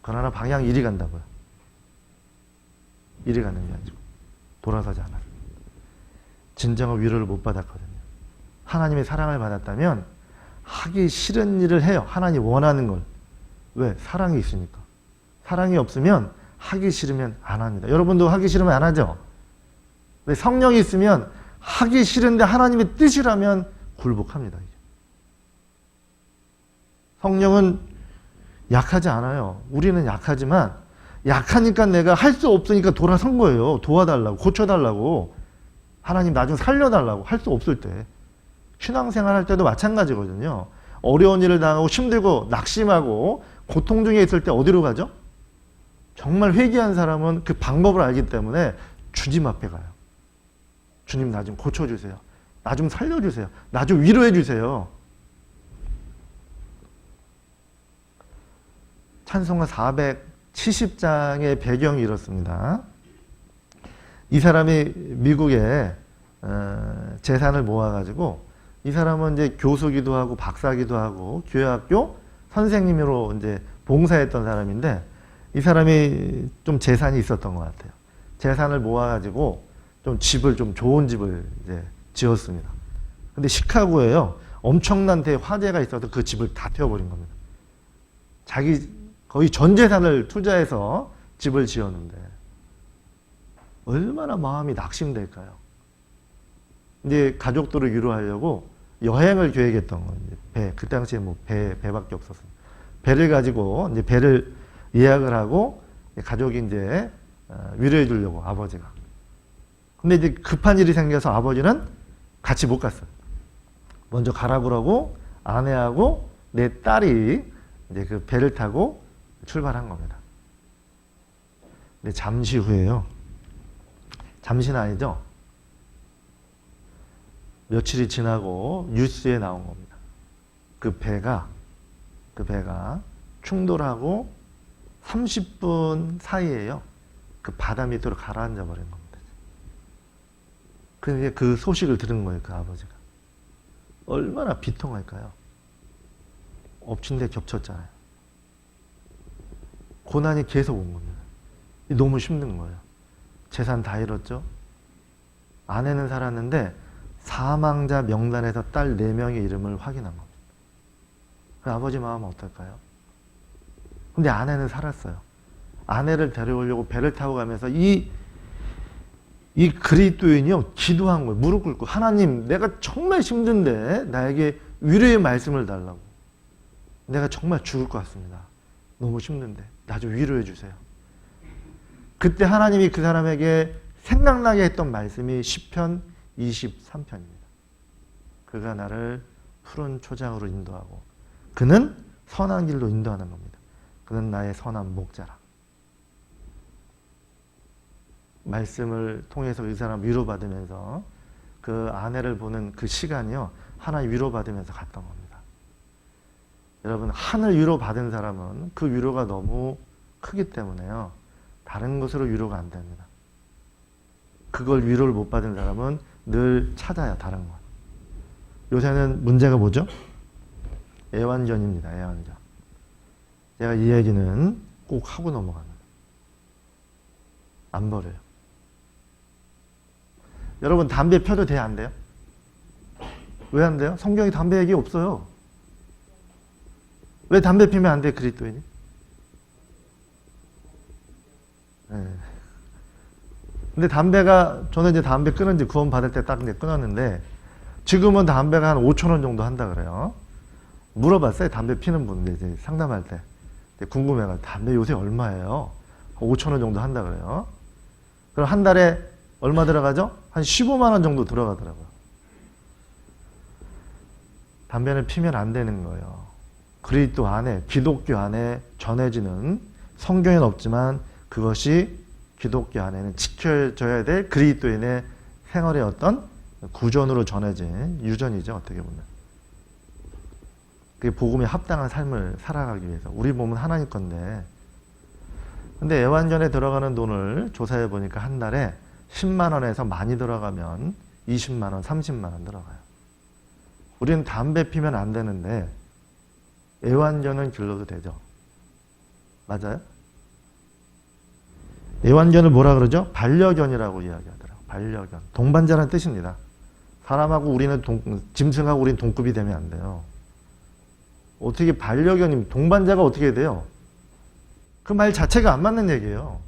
그러나 방향이 이리 간다고요. 이리 가는 게 아니고 돌아서지 않아요. 진정한 위로를 못 받았거든요. 하나님의 사랑을 받았다면 하기 싫은 일을 해요. 하나님 원하는 걸. 왜? 사랑이 있으니까. 사랑이 없으면 하기 싫으면 안 합니다. 여러분도 하기 싫으면 안 하죠? 왜? 성령이 있으면 하기 싫은데 하나님의 뜻이라면 굴복합니다. 성령은 약하지 않아요. 우리는 약하지만 약하니까 내가 할 수 없으니까 돌아선 거예요. 도와달라고, 고쳐달라고, 하나님 나 좀 살려달라고. 할 수 없을 때. 신앙생활 할 때도 마찬가지거든요. 어려운 일을 당하고 힘들고 낙심하고 고통 중에 있을 때 어디로 가죠? 정말 회개한 사람은 그 방법을 알기 때문에 주님 앞에 가요. 주님 나 좀 고쳐주세요. 나 좀 살려주세요. 나 좀 위로해 주세요. 찬송가 470장의 배경이 이렇습니다. 이 사람이 미국에 재산을 모아가지고, 이 사람은 이제 교수기도 하고 박사기도 하고 교회학교 선생님으로 이제 봉사했던 사람인데, 이 사람이 좀 재산이 있었던 것 같아요. 재산을 모아가지고 좀 집을, 좀 좋은 집을 이제 지었습니다. 근데 시카고에요, 엄청난 대화재가 있어서 그 집을 다 태워버린 겁니다. 자기 거의 전 재산을 투자해서 집을 지었는데 얼마나 마음이 낙심될까요? 이제 가족들을 위로하려고 여행을 계획했던 거예요. 배, 그 당시에 뭐 배밖에 없었어요. 배를 가지고 이제 배를 예약을 하고 가족이 이제 위로해 주려고, 아버지가. 근데 이제 급한 일이 생겨서 아버지는 같이 못 갔어요. 먼저 가라 그러고 아내하고 내 딸이 이제 그 배를 타고 출발한 겁니다. 근데 잠시 후에요. 잠시는 아니죠. 며칠이 지나고 뉴스에 나온 겁니다. 그 배가 충돌하고 30분 사이에요. 그 바다 밑으로 가라앉아 버린 겁니다. 근데 그 소식을 들은 거예요, 그 아버지가. 얼마나 비통할까요? 엎친 데 겹쳤잖아요. 고난이 계속 온 겁니다. 너무 힘든 거예요. 재산 다 잃었죠? 아내는 살았는데 사망자 명단에서 딸 4명의 이름을 확인한 겁니다. 그 아버지 마음은 어떨까요? 근데 아내는 살았어요. 아내를 데려오려고 배를 타고 가면서 이 그리스도인이요, 기도한 거예요. 무릎 꿇고, 하나님, 내가 정말 힘든데 나에게 위로의 말씀을 달라고. 내가 정말 죽을 것 같습니다. 너무 힘든데 나 좀 위로해 주세요. 그때 하나님이 그 사람에게 생각나게 했던 말씀이 시편 23편입니다. 그가 나를 푸른 초장으로 인도하고 그는 선한 길로 인도하는 겁니다. 그는 나의 선한 목자라. 말씀을 통해서 이 사람 위로받으면서 그 아내를 보는 그 시간이요, 하나님 위로받으면서 갔던 겁니다. 여러분, 하늘 위로받은 사람은 그 위로가 너무 크기 때문에요, 다른 것으로 위로가 안 됩니다. 그걸 위로를 못 받은 사람은 늘 찾아야 다른 것. 요새는 문제가 뭐죠? 애완견입니다. 애완견. 제가 이 얘기는 꼭 하고 넘어갑니다. 안 버려요. 여러분, 담배 펴도 돼요, 안 돼요? 왜 안 돼요? 성경에 담배 얘기 없어요. 왜 담배 피면 안 돼, 그리스도인이? 네. 근데 담배가, 저는 이제 담배 끊은 지 구원 받을 때 딱 끊었는데, 지금은 담배가 한 5,000원 정도 한다 그래요. 물어봤어요, 담배 피는 분들 이제 상담할 때. 궁금해가지고, 담배 요새 얼마예요? 5,000원 정도 한다 그래요. 그럼 한 달에 얼마 들어가죠? 한 15만 원 정도 들어가더라고요. 담배는 피면 안 되는 거예요. 그리스도 안에, 기독교 안에 전해지는, 성경에는 없지만 그것이 기독교 안에는 지켜져야 될 그리스도인의 생활의 어떤 구전으로 전해진 유전이죠, 어떻게 보면. 그게 복음에 합당한 삶을 살아가기 위해서. 우리 몸은 하나님 건데, 근데 애완견에 들어가는 돈을 조사해 보니까 한 달에 10만 원에서 많이 들어가면 20만 원, 30만 원 들어가요. 우리는 담배 피면 안 되는데 애완견은 길러도 되죠. 맞아요? 애완견을 뭐라 그러죠? 반려견이라고 이야기하더라고요. 반려견. 동반자라는 뜻입니다. 사람하고 우리는 짐승하고 우리는 동급이 되면 안 돼요. 어떻게 반려견이면 동반자가 어떻게 돼요? 그 말 자체가 안 맞는 얘기예요.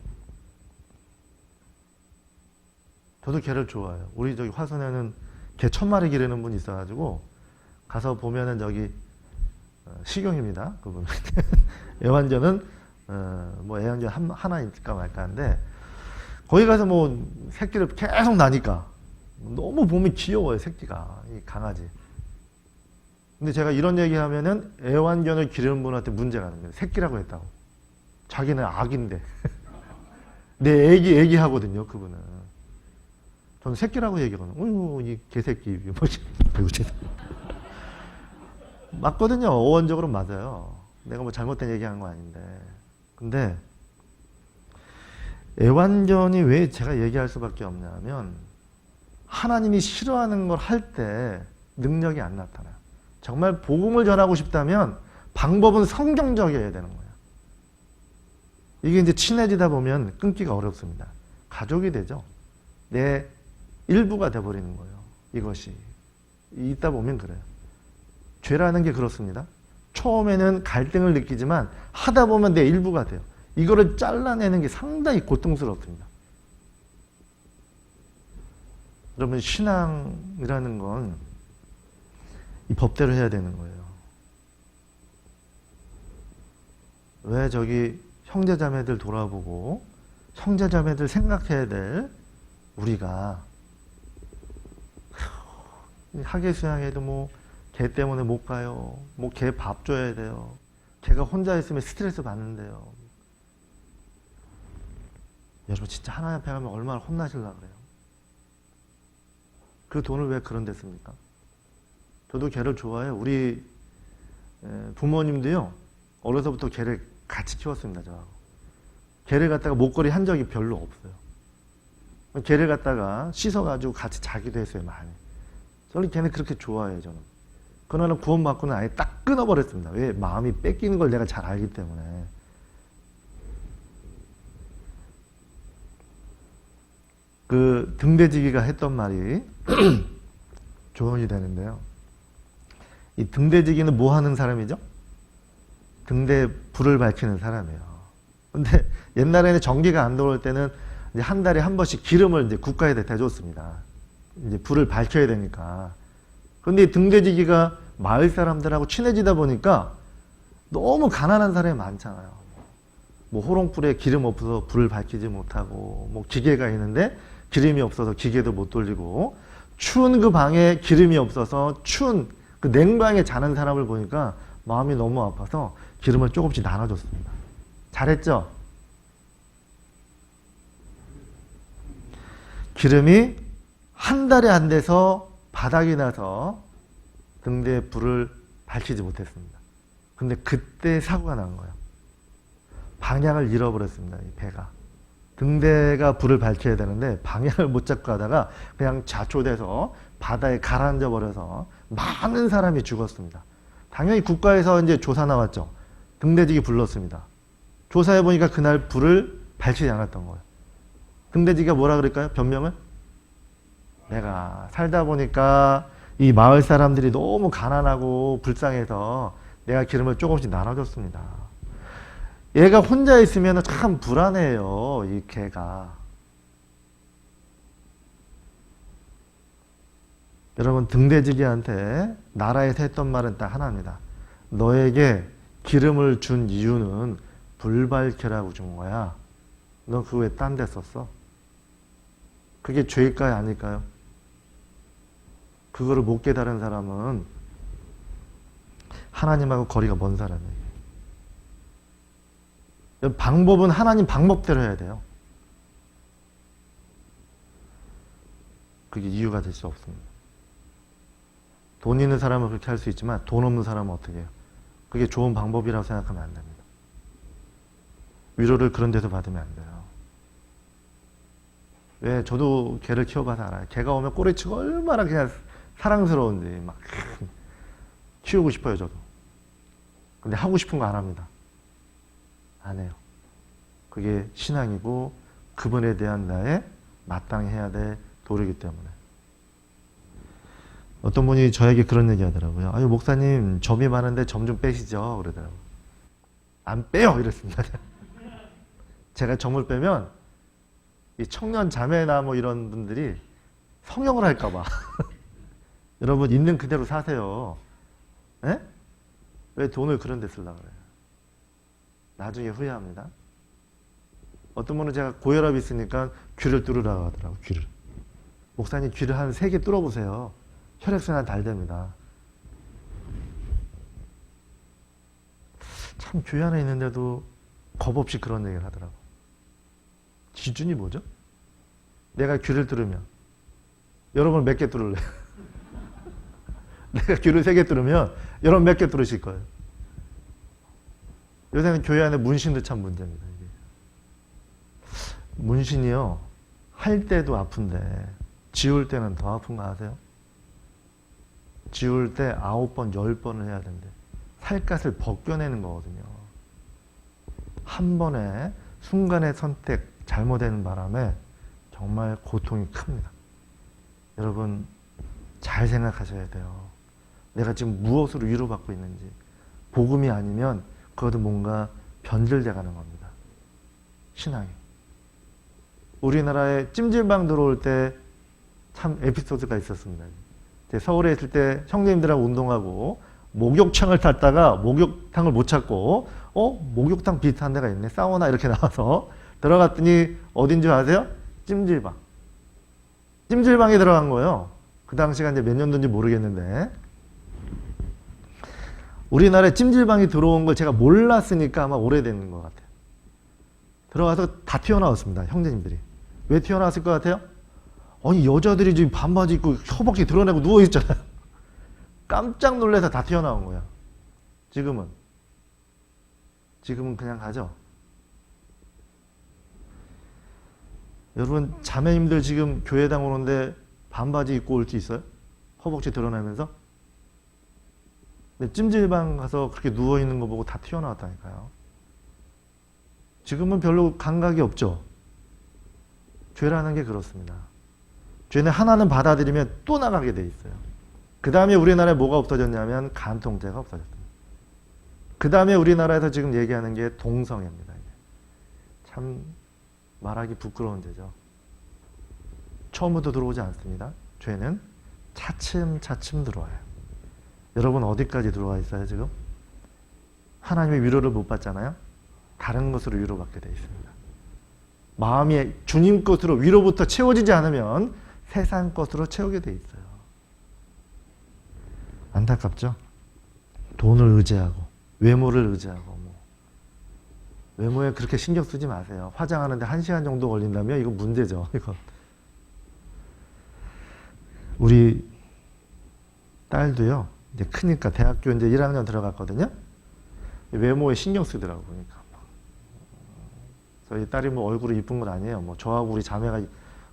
저도 개를 좋아해요. 우리 저기 화순에는 개 1000마리 기르는 분이 있어가지고 가서 보면은 저기 식용입니다. 그분. 애완견은 뭐 애완견 하나 있을까 말까 하는데 거기 가서 뭐 새끼를 계속 나니까 너무 보면 귀여워요, 새끼가. 이 강아지. 근데 제가 이런 얘기하면은 애완견을 기르는 분한테 문제가 있는 거예요. 새끼라고 했다고. 자기는 악인데. 내 애기 하거든요, 그분은. 저는 새끼라고 얘기하거든요. 어휴, 이 개새끼. 뭐지? 맞거든요. 어원적으로 맞아요. 내가 뭐 잘못된 얘기한 거 아닌데. 근데 애완견이 왜 제가 얘기할 수밖에 없냐면 하나님이 싫어하는 걸 할 때 능력이 안 나타나요. 정말 복음을 전하고 싶다면 방법은 성경적이어야 되는 거예요. 이게 이제 친해지다 보면 끊기가 어렵습니다. 가족이 되죠. 내 일부가 돼버리는 거예요. 이것이. 있다 보면 그래요. 죄라는 게 그렇습니다. 처음에는 갈등을 느끼지만 하다 보면 내 일부가 돼요. 이거를 잘라내는 게 상당히 고통스럽습니다. 여러분, 신앙이라는 건 이 법대로 해야 되는 거예요. 왜 저기 형제자매들 돌아보고 형제자매들 생각해야 될 우리가 학예 수양에도 뭐 개 때문에 못 가요. 뭐 개 밥 줘야 돼요. 걔가 혼자 있으면 스트레스 받는데요. 여러분 진짜 하나님 앞에 가면 얼마나 혼나실라 그래요. 그 돈을 왜 그런 데 씁니까? 저도 걔를 좋아해요. 우리 부모님도요. 어려서부터 걔를 같이 키웠습니다. 저하고. 걔를 갖다가 목걸이 한 적이 별로 없어요. 걔를 갖다가 씻어가지고 같이 자기도 했어요. 많이. 저는 걔는 그렇게 좋아해요. 저는. 그러나 구원받고는 아예 딱 끊어버렸습니다. 왜? 마음이 뺏기는 걸 내가 잘 알기 때문에. 그 등대지기가 했던 말이 조언이 되는데요. 이 등대지기는 뭐 하는 사람이죠? 등대에 불을 밝히는 사람이에요. 근데 옛날에는 전기가 안 들어올 때는 이제 한 달에 한 번씩 기름을 이제 국가에 대줬습니다. 이제 불을 밝혀야 되니까. 근데 등대지기가 마을 사람들하고 친해지다 보니까 너무 가난한 사람이 많잖아요. 뭐 호롱불에 기름 없어서 불을 밝히지 못하고, 뭐 기계가 있는데 기름이 없어서 기계도 못 돌리고, 추운 그 방에 기름이 없어서 추운 그 냉방에 자는 사람을 보니까 마음이 너무 아파서 기름을 조금씩 나눠줬습니다. 잘했죠? 기름이 한 달에 안 돼서 바닥이 나서 등대에 불을 밝히지 못했습니다. 근데 그때 사고가 난 거예요. 방향을 잃어버렸습니다. 이 배가. 등대가 불을 밝혀야 되는데 방향을 못 잡고 하다가 그냥 좌초돼서 바다에 가라앉아 버려서 많은 사람이 죽었습니다. 당연히 국가에서 이제 조사 나왔죠. 등대지기 불렀습니다. 조사해 보니까 그날 불을 밝히지 않았던 거예요. 등대지기가 뭐라 그럴까요? 변명을? 내가 살다 보니까 이 마을 사람들이 너무 가난하고 불쌍해서 내가 기름을 조금씩 나눠줬습니다. 얘가 혼자 있으면 참 불안해요. 이 개가. 여러분 등대지기한테 나라에서 했던 말은 딱 하나입니다. 너에게 기름을 준 이유는 불 밝혀라고 준 거야. 너 그거 왜 딴 데 썼어? 그게 죄일까요? 아닐까요? 그거를 못 깨달은 사람은 하나님하고 거리가 먼 사람이에요. 방법은 하나님 방법대로 해야 돼요. 그게 이유가 될 수 없습니다. 돈 있는 사람은 그렇게 할 수 있지만 돈 없는 사람은 어떻게 해요? 그게 좋은 방법이라고 생각하면 안 됩니다. 위로를 그런 데서 받으면 안 돼요. 왜? 저도 개를 키워봐서 알아요. 개가 오면 꼬리치고 얼마나 그냥 사랑스러운지 막 키우고 싶어요. 저도. 근데 하고 싶은 거 안 합니다. 안 해요. 그게 신앙이고 그분에 대한 나의 마땅히 해야 될 도리이기 때문에. 어떤 분이 저에게 그런 얘기 하더라고요. 아유 목사님 점이 많은데 점 좀 빼시죠. 그러더라고요. 안 빼요. 이랬습니다. 제가 점을 빼면 이 청년 자매나 뭐 이런 분들이 성형을 할까 봐. 여러분 있는 그대로 사세요. 에? 왜 돈을 그런 데 쓰려고 그래요? 나중에 후회합니다. 어떤 분은 제가 고혈압이 있으니까 귀를 뚫으라고 하더라고요. 귀를. 목사님 귀를 한 3개 뚫어보세요. 혈액순환 잘 됩니다. 참 교회 안에 있는데도 겁 없이 그런 얘기를 하더라고요. 기준이 뭐죠? 내가 귀를 뚫으면 여러분 몇 개 뚫을래요? 내가 귀를 3개 뚫으면 여러분 몇 개 뚫으실 거예요? 요새는 교회 안에 문신도 참 문제입니다. 이게. 문신이요, 할 때도 아픈데 지울 때는 더 아픈 거 아세요? 지울 때 9번, 10번을 해야 되는데 살갗을 벗겨내는 거거든요. 한 번에 순간의 선택 잘못되는 바람에 정말 고통이 큽니다. 여러분 잘 생각하셔야 돼요. 내가 지금 무엇으로 위로받고 있는지. 복음이 아니면 그것도 뭔가 변질돼 가는 겁니다. 신앙이. 우리나라에 찜질방 들어올 때 참 에피소드가 있었습니다. 서울에 있을 때 형님들하고 운동하고 목욕탕을 탔다가 목욕탕을 못 찾고 목욕탕 비슷한 데가 있네. 사우나 이렇게 나와서 들어갔더니 어딘 줄 아세요? 찜질방. 찜질방에 들어간 거예요. 그 당시가 이제 몇 년도인지 모르겠는데 우리나라에 찜질방이 들어온 걸 제가 몰랐으니까 아마 오래된 것 같아요. 들어가서 다 튀어나왔습니다. 형제님들이. 왜 튀어나왔을 것 같아요? 아니 여자들이 지금 반바지 입고 허벅지 드러내고 누워있잖아요. 깜짝 놀라서 다 튀어나온 거야. 지금은 그냥 가죠. 여러분 자매님들 지금 교회당 오는데 반바지 입고 올 수 있어요? 허벅지 드러내면서? 근데 찜질방 가서 그렇게 누워있는 거 보고 다 튀어나왔다니까요. 지금은 별로 감각이 없죠. 죄라는 게 그렇습니다. 죄는 하나는 받아들이면 또 나가게 돼 있어요. 그 다음에 우리나라에 뭐가 없어졌냐면 간통죄가 없어졌습니다. 그 다음에 우리나라에서 지금 얘기하는 게 동성애입니다. 참 말하기 부끄러운 죄죠. 처음부터 들어오지 않습니다. 죄는 차츰차츰 들어와요. 여러분 어디까지 들어와 있어요 지금? 하나님의 위로를 못 받잖아요. 다른 것으로 위로받게 돼 있습니다. 마음이 주님 것으로 위로부터 채워지지 않으면 세상 것으로 채우게 돼 있어요. 안타깝죠? 돈을 의지하고 외모를 의지하고 외모에 그렇게 신경 쓰지 마세요. 화장하는데 1시간 정도 걸린다면 이거 문제죠. 이거. 우리 딸도요. 이제 크니까 대학교 이제 1학년 들어갔거든요. 외모에 신경 쓰더라고 보니까. 저희 딸이 뭐 얼굴이 이쁜 건 아니에요. 뭐 저하고 우리 자매가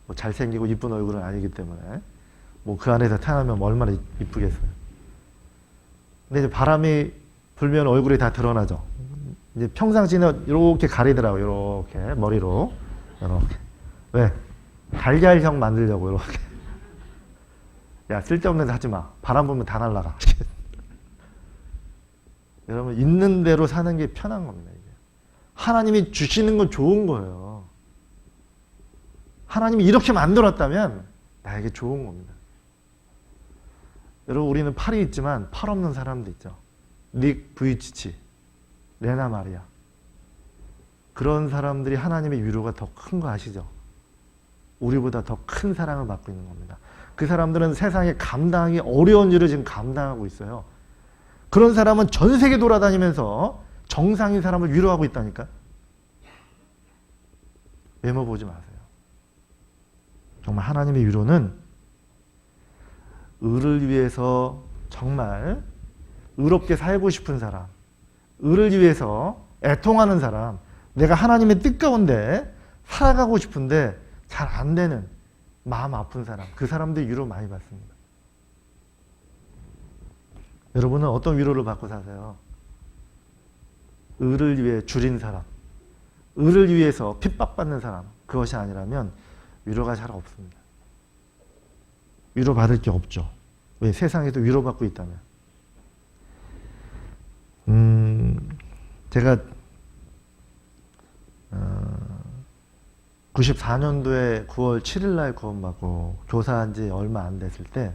뭐 잘생기고 이쁜 얼굴은 아니기 때문에 뭐 그 안에서 태어나면 얼마나 이쁘겠어요. 근데 이제 바람이 불면 얼굴이 다 드러나죠. 이제 평상시는 이렇게 가리더라고요. 이렇게 머리로 이렇게. 왜? 달걀형 만들려고 이렇게. 야 쓸데없는 데 하지 마. 바람 불면 다 날라가. 여러분 있는 대로 사는 게 편한 겁니다. 이게. 하나님이 주시는 건 좋은 거예요. 하나님이 이렇게 만들었다면 나에게 좋은 겁니다. 여러분 우리는 팔이 있지만 팔 없는 사람도 있죠. 닉 부이치치, 레나 마리아. 그런 사람들이 하나님의 위로가 더 큰 거 아시죠? 우리보다 더 큰 사랑을 받고 있는 겁니다. 그 사람들은 세상에 감당하기 어려운 일을 지금 감당하고 있어요. 그런 사람은 전 세계 돌아다니면서 정상인 사람을 위로하고 있다니까. 외모 보지 마세요. 정말 하나님의 위로는 의를 위해서 정말 의롭게 살고 싶은 사람, 의를 위해서 애통하는 사람, 내가 하나님의 뜻 가운데 살아가고 싶은데 잘 안 되는 마음 아픈 사람, 그 사람들 위로 많이 받습니다. 여러분은 어떤 위로를 받고 사세요? 의를 위해 줄인 사람, 의를 위해서 핍박받는 사람, 그것이 아니라면 위로가 잘 없습니다. 위로받을 게 없죠. 왜? 세상에도 위로받고 있다면. 제가 94년도에 9월 7일 날 구원받고 교사한 지 얼마 안 됐을 때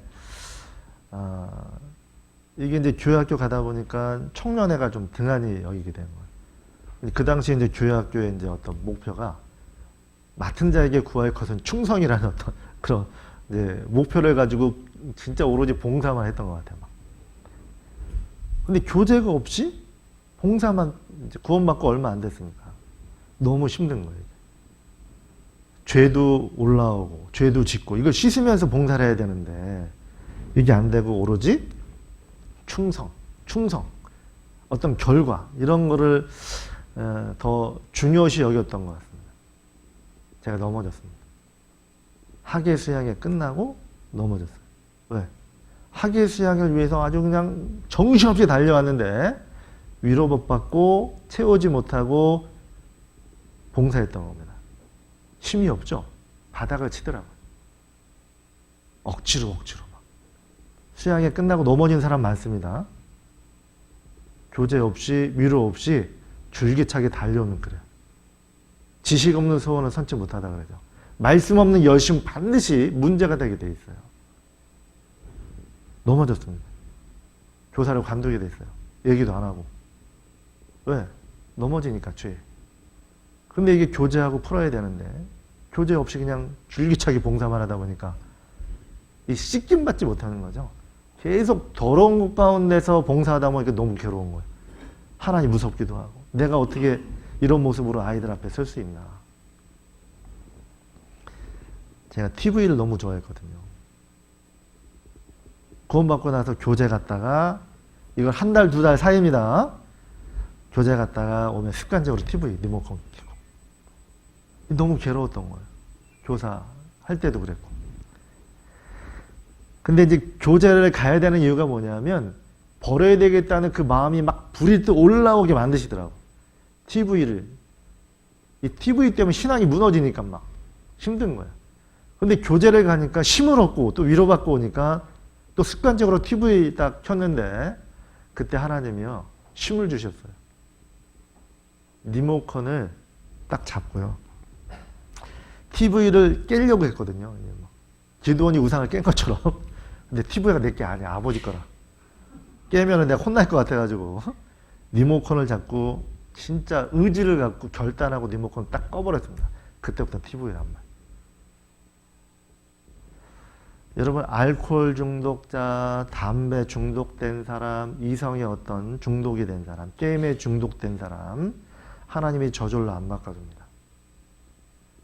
이게 이제 교회학교 가다 보니까 청년회가 좀 등한히 여기게 된 거예요. 그 당시에 이제 교회학교의 이제 어떤 목표가 맡은 자에게 구할 것은 충성이라는 어떤 그런 이제 목표를 가지고 진짜 오로지 봉사만 했던 것 같아요. 막. 근데 교제가 없이 봉사만 이제 구원받고 얼마 안 됐으니까 너무 힘든 거예요. 죄도 올라오고 죄도 짓고 이걸 씻으면서 봉사를 해야 되는데 이게 안 되고 오로지 충성 어떤 결과 이런 거를 더 중요시 여겼던 것 같습니다. 제가 넘어졌습니다. 학예 수양이 끝나고 넘어졌어요. 왜? 학예 수양을 위해서 아주 그냥 정신없이 달려왔는데 위로 못 받고 채우지 못하고 봉사했던 겁니다. 힘이 없죠? 바닥을 치더라고요. 억지로 막. 수양이 끝나고 넘어진 사람 많습니다. 교제 없이 위로 없이 줄기차게 달려오면 그래요. 지식 없는 소원은 선치 못하다 그러죠. 말씀 없는 열심 반드시 문제가 되게 돼 있어요. 넘어졌습니다. 교사를 관두게 돼 있어요. 얘기도 안 하고. 왜? 넘어지니까 죄. 근데 이게 교제하고 풀어야 되는데 교제 없이 그냥 줄기차게 봉사만 하다 보니까 이 씻김 받지 못하는 거죠. 계속 더러운 곳 가운데서 봉사하다 보니까 너무 괴로운 거예요. 하나님 무섭기도 하고 내가 어떻게 이런 모습으로 아이들 앞에 설 수 있나. 제가 TV를 너무 좋아했거든요. 구원받고 나서 교제 갔다가 이걸 한 달, 두 달 사이입니다. 교제 갔다가 오면 습관적으로 TV 리모컨 켜고 너무 괴로웠던 거예요. 교사 할 때도 그랬고. 근데 이제 교제를 가야 되는 이유가 뭐냐면 버려야 되겠다는 그 마음이 막 불이 또 올라오게 만드시더라고. TV를. 이 TV 때문에 신앙이 무너지니까 막 힘든 거야. 근데 교제를 가니까 힘을 얻고 또 위로받고 오니까 또 습관적으로 TV 딱 켰는데 그때 하나님이요 힘을 주셨어요. 리모컨을 딱 잡고요. TV를 깨려고 했거든요. 기도원이 우상을 깬 것처럼. 근데 TV가 내 게 아니야. 아버지 거라. 깨면은 내가 혼날 것 같아가지고 리모컨을 잡고 진짜 의지를 갖고 결단하고 리모컨을 딱 꺼버렸습니다. 그때부터 TV를 안 봐요. 여러분 알코올 중독자, 담배 중독된 사람, 이성의 어떤 중독이 된 사람, 게임에 중독된 사람 하나님이 저절로 안 바꿔줍니다.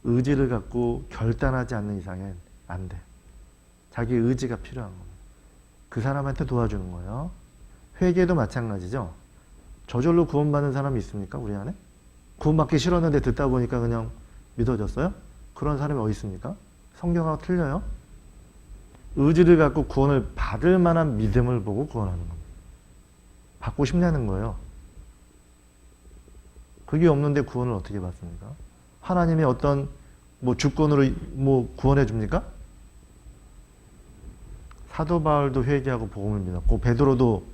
의지를 갖고 결단하지 않는 이상엔 안 돼. 자기 의지가 필요한 겁니다. 그 사람한테 도와주는 거예요. 회개도 마찬가지죠. 저절로 구원받는 사람이 있습니까? 우리 안에? 구원받기 싫었는데 듣다 보니까 그냥 믿어졌어요? 그런 사람이 어디 있습니까? 성경하고 틀려요? 의지를 갖고 구원을 받을 만한 믿음을 보고 구원하는 겁니다. 받고 싶냐는 거예요. 그게 없는데 구원을 어떻게 받습니까? 하나님이 어떤 주권으로 구원해 줍니까? 사도 바울도 회개하고 복음을 믿었고 베드로도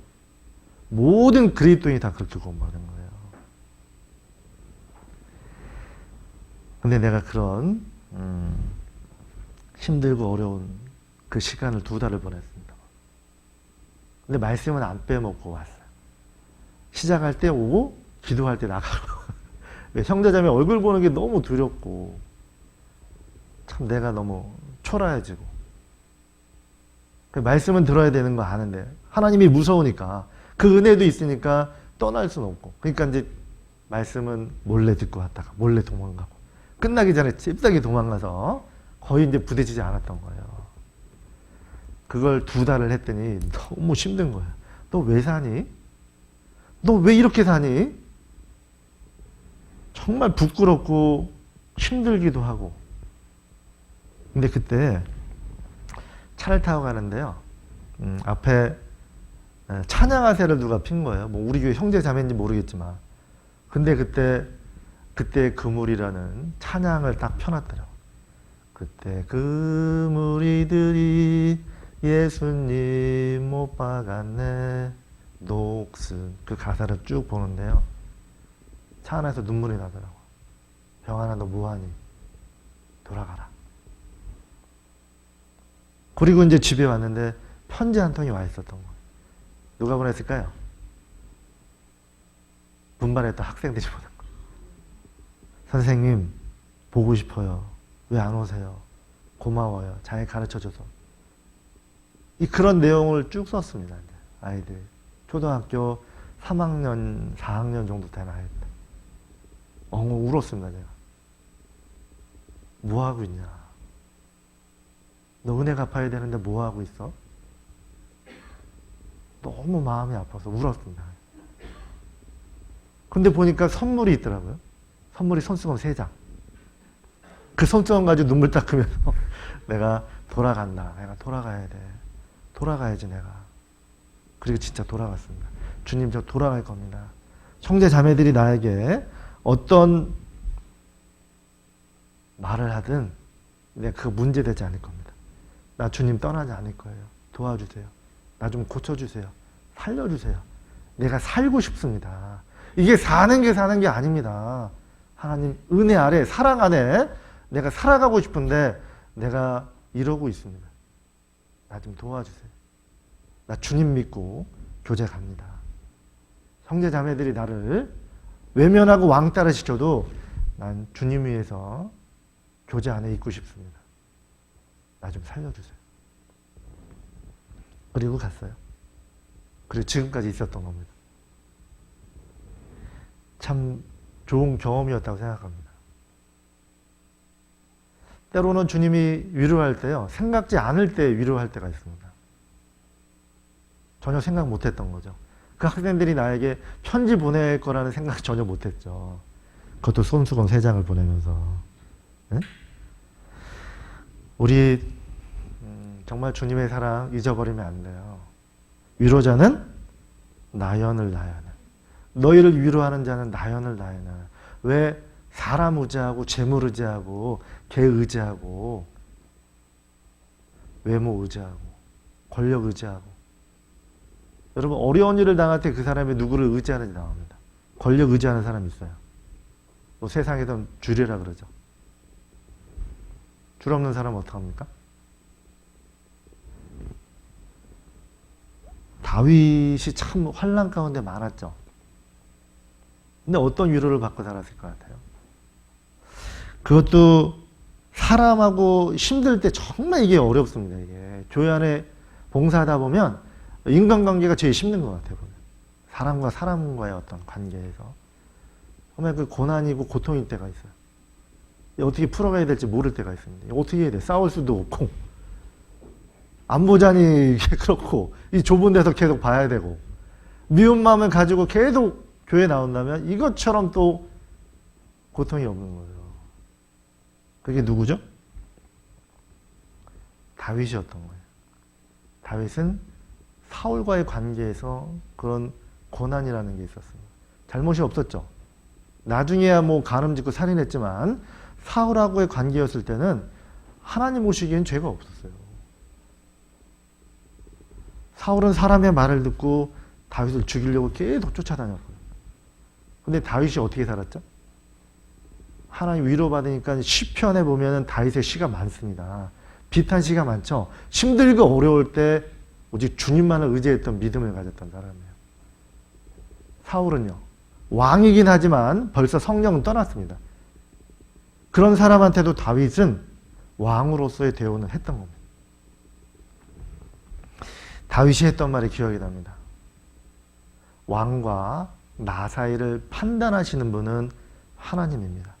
모든 그리스도인이 다 그렇게 구원받은 거예요. 근데 내가 그런 힘들고 어려운 그 시간을 2달을 보냈습니다. 근데 말씀은 안 빼먹고 왔어요. 시작할 때 오고 기도할 때 나가고 형제자매 얼굴 보는 게 너무 두렵고 참 내가 너무 초라해지고 말씀은 들어야 되는 거 아는데 하나님이 무서우니까 그 은혜도 있으니까 떠날 수는 없고 그러니까 이제 말씀은 몰래 듣고 왔다가 몰래 도망가고 끝나기 전에 잽싸게 도망가서 거의 이제 부대찌지 않았던 거예요. 그걸 2달을 했더니 너무 힘든 거예요. 너 왜 사니? 너 왜 이렇게 사니? 정말 부끄럽고 힘들기도 하고. 근데 그때 차를 타고 가는데요. 앞에 찬양하세를 누가 핀 거예요. 우리 교회 형제 자매인지 모르겠지만. 근데 그때 그물이라는 찬양을 딱 펴놨더라고요. 그때 그 무리들이 예수님 못 박았네 녹슨 그 가사를 쭉 보는데요. 차 안에서 눈물이 나더라고요. 병아나 너 뭐하니? 돌아가라. 그리고 이제 집에 왔는데 편지 한 통이 와 있었던 거예요. 누가 보냈을까요? 분반했던 학생들이 보낸 거예요. 선생님 보고 싶어요. 왜 안 오세요? 고마워요. 잘 가르쳐줘서. 그런 내용을 쭉 썼습니다. 아이들 초등학교 3학년, 4학년 정도 되는 아이들. 울었습니다. 제가. 뭐하고 있냐? 너 은혜 갚아야 되는데 뭐하고 있어? 너무 마음이 아파서 울었습니다. 근데 보니까 선물이 있더라고요. 선물이 손수건 3장. 그 손수건 가지고 눈물 닦으면서 내가 돌아간다. 내가 돌아가야 돼. 돌아가야지 내가. 그리고 진짜 돌아갔습니다. 주님 저 돌아갈 겁니다. 형제 자매들이 나에게 어떤 말을 하든 내가 그거 문제되지 않을 겁니다. 나 주님 떠나지 않을 거예요. 도와주세요. 나 좀 고쳐주세요. 살려주세요. 내가 살고 싶습니다. 이게 사는 게 아닙니다. 하나님 은혜 아래 사랑 안에 내가 살아가고 싶은데 내가 이러고 있습니다. 나 좀 도와주세요. 나 주님 믿고 교제 갑니다. 형제 자매들이 나를 외면하고 왕따를 시켜도 난 주님 위해서 교제 안에 있고 싶습니다. 나 좀 살려주세요. 그리고 갔어요. 그리고 지금까지 있었던 겁니다. 참 좋은 경험이었다고 생각합니다. 때로는 주님이 위로할 때요, 생각지 않을 때 위로할 때가 있습니다. 전혀 생각 못했던 거죠. 그 학생들이 나에게 편지 보낼 거라는 생각 전혀 못했죠. 그것도 손수건 3장을 보내면서. 네? 우리 정말 주님의 사랑 잊어버리면 안 돼요. 위로자는 나연을 나연을. 너희를 위로하는 자는 나연을 나연을. 왜 사람 의지하고 재물 의지하고 개 의지하고 외모 의지하고 권력 의지하고. 여러분 어려운 일을 당할 때 그 사람이 누구를 의지하는지 나옵니다. 권력 의지하는 사람이 있어요. 뭐 세상에선 주례라 그러죠. 줄 없는 사람은 어떡합니까? 다윗이 참 환난 가운데 많았죠. 근데 어떤 위로를 받고 살았을 것 같아요? 그것도 사람하고 힘들 때 정말 이게 어렵습니다. 이게 교회 안에 봉사하다 보면 인간관계가 제일 힘든 것 같아요. 사람과 사람과의 어떤 관계에서 정말 그 고난이고 고통일 때가 있어요. 어떻게 풀어가야 될지 모를 때가 있습니다. 어떻게 해야 돼? 싸울 수도 없고 안 보자니 그렇고 이 좁은 데서 계속 봐야 되고 미운 마음을 가지고 계속 교회 나온다면 이것처럼 또 고통이 없는 거예요. 그게 누구죠? 다윗이었던 거예요. 다윗은 사울과의 관계에서 그런 고난이라는 게 있었습니다. 잘못이 없었죠. 나중에야 뭐 간음짓고 살인했지만 사울하고의 관계였을 때는 하나님 보시기엔 죄가 없었어요. 사울은 사람의 말을 듣고 다윗을 죽이려고 계속 쫓아다녔고요. 근데 다윗이 어떻게 살았죠? 하나님 위로받으니까 시편에 보면 다윗의 시가 많습니다. 비탄 시가 많죠. 힘들고 어려울 때 오직 주님만을 의지했던 믿음을 가졌던 사람이에요. 사울은요. 왕이긴 하지만 벌써 성령은 떠났습니다. 그런 사람한테도 다윗은 왕으로서의 대우는 했던 겁니다. 다윗이 했던 말이 기억이 납니다. 왕과 나 사이를 판단하시는 분은 하나님입니다.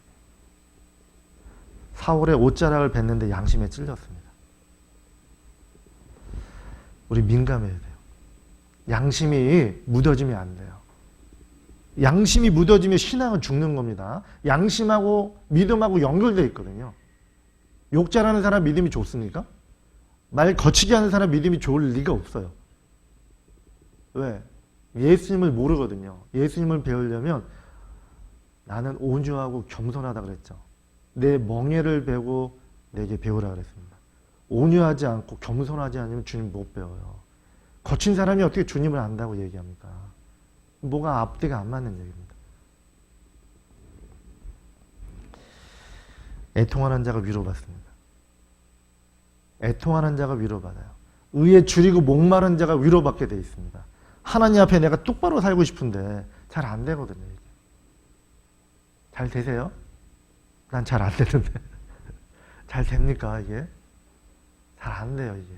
사울의 옷자락을 뱉는데 양심에 찔렸습니다. 우리 민감해야 돼요. 양심이 묻어지면 안 돼요. 양심이 묻어지면 신앙은 죽는 겁니다. 양심하고 믿음하고 연결되어 있거든요. 욕 잘하는 사람 믿음이 좋습니까? 말 거치게 하는 사람 믿음이 좋을 리가 없어요. 왜? 예수님을 모르거든요. 예수님을 배우려면 나는 온유하고 겸손하다 그랬죠. 내 멍에를 베고 내게 배우라 그랬습니다. 온유하지 않고 겸손하지 않으면 주님 못 배워요. 거친 사람이 어떻게 주님을 안다고 얘기합니까? 뭐가 앞뒤가 안 맞는 얘기입니다. 애통하는 자가 위로받습니다. 애통하는 자가 위로받아요. 의에 줄이고 목마른 자가 위로받게 되어 있습니다. 하나님 앞에 내가 똑바로 살고 싶은데 잘 안 되거든요. 이게. 잘 되세요? 난 잘 안 되는데. 잘 됩니까 이게? 잘 안 돼요 이게.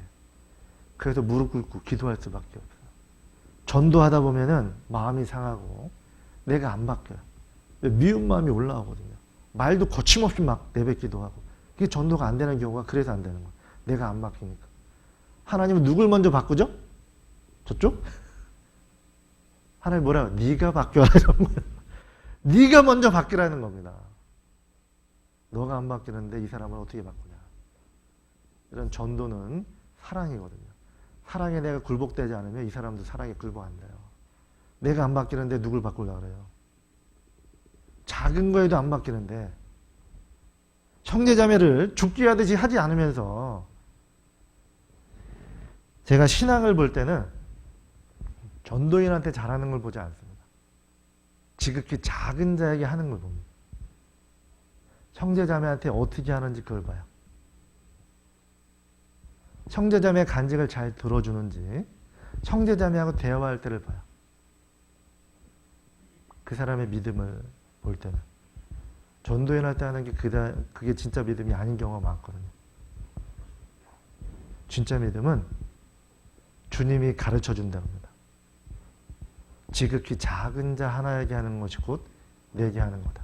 그래서 무릎 꿇고 기도할 수밖에 없어요. 전도하다 보면은 마음이 상하고 내가 안 바뀌어요. 미운 마음이 올라오거든요. 말도 거침없이 막 내뱉기도 하고. 그게 전도가 안 되는 경우가 그래서 안 되는 거예요. 내가 안 바뀌니까. 하나님은 누굴 먼저 바꾸죠? 저쪽? 하나님 뭐라고? 네가 바뀌어라 이런 거예요. 네가 먼저 바뀌라는 겁니다. 너가 안 바뀌는데 이 사람을 어떻게 바꾸냐. 이런 전도는 사랑이거든요. 사랑에 내가 굴복되지 않으면 이 사람도 사랑에 굴복 안 돼요. 내가 안 바뀌는데 누굴 바꾸려고 그래요. 작은 거에도 안 바뀌는데 형제자매를 죽게 하듯이 하지 않으면서 제가 신앙을 볼 때는 전도인한테 잘하는 걸 보지 않습니다. 지극히 작은 자에게 하는 걸 봅니다. 형제자매한테 어떻게 하는지 그걸 봐요. 형제자매의 간증을 잘 들어주는지 형제자매하고 대화할 때를 봐요. 그 사람의 믿음을 볼 때는 전도인 할 때 하는 게 그게 진짜 믿음이 아닌 경우가 많거든요. 진짜 믿음은 주님이 가르쳐 준다는 겁니다. 지극히 작은 자 하나에게 하는 것이 곧 내게 하는 거다.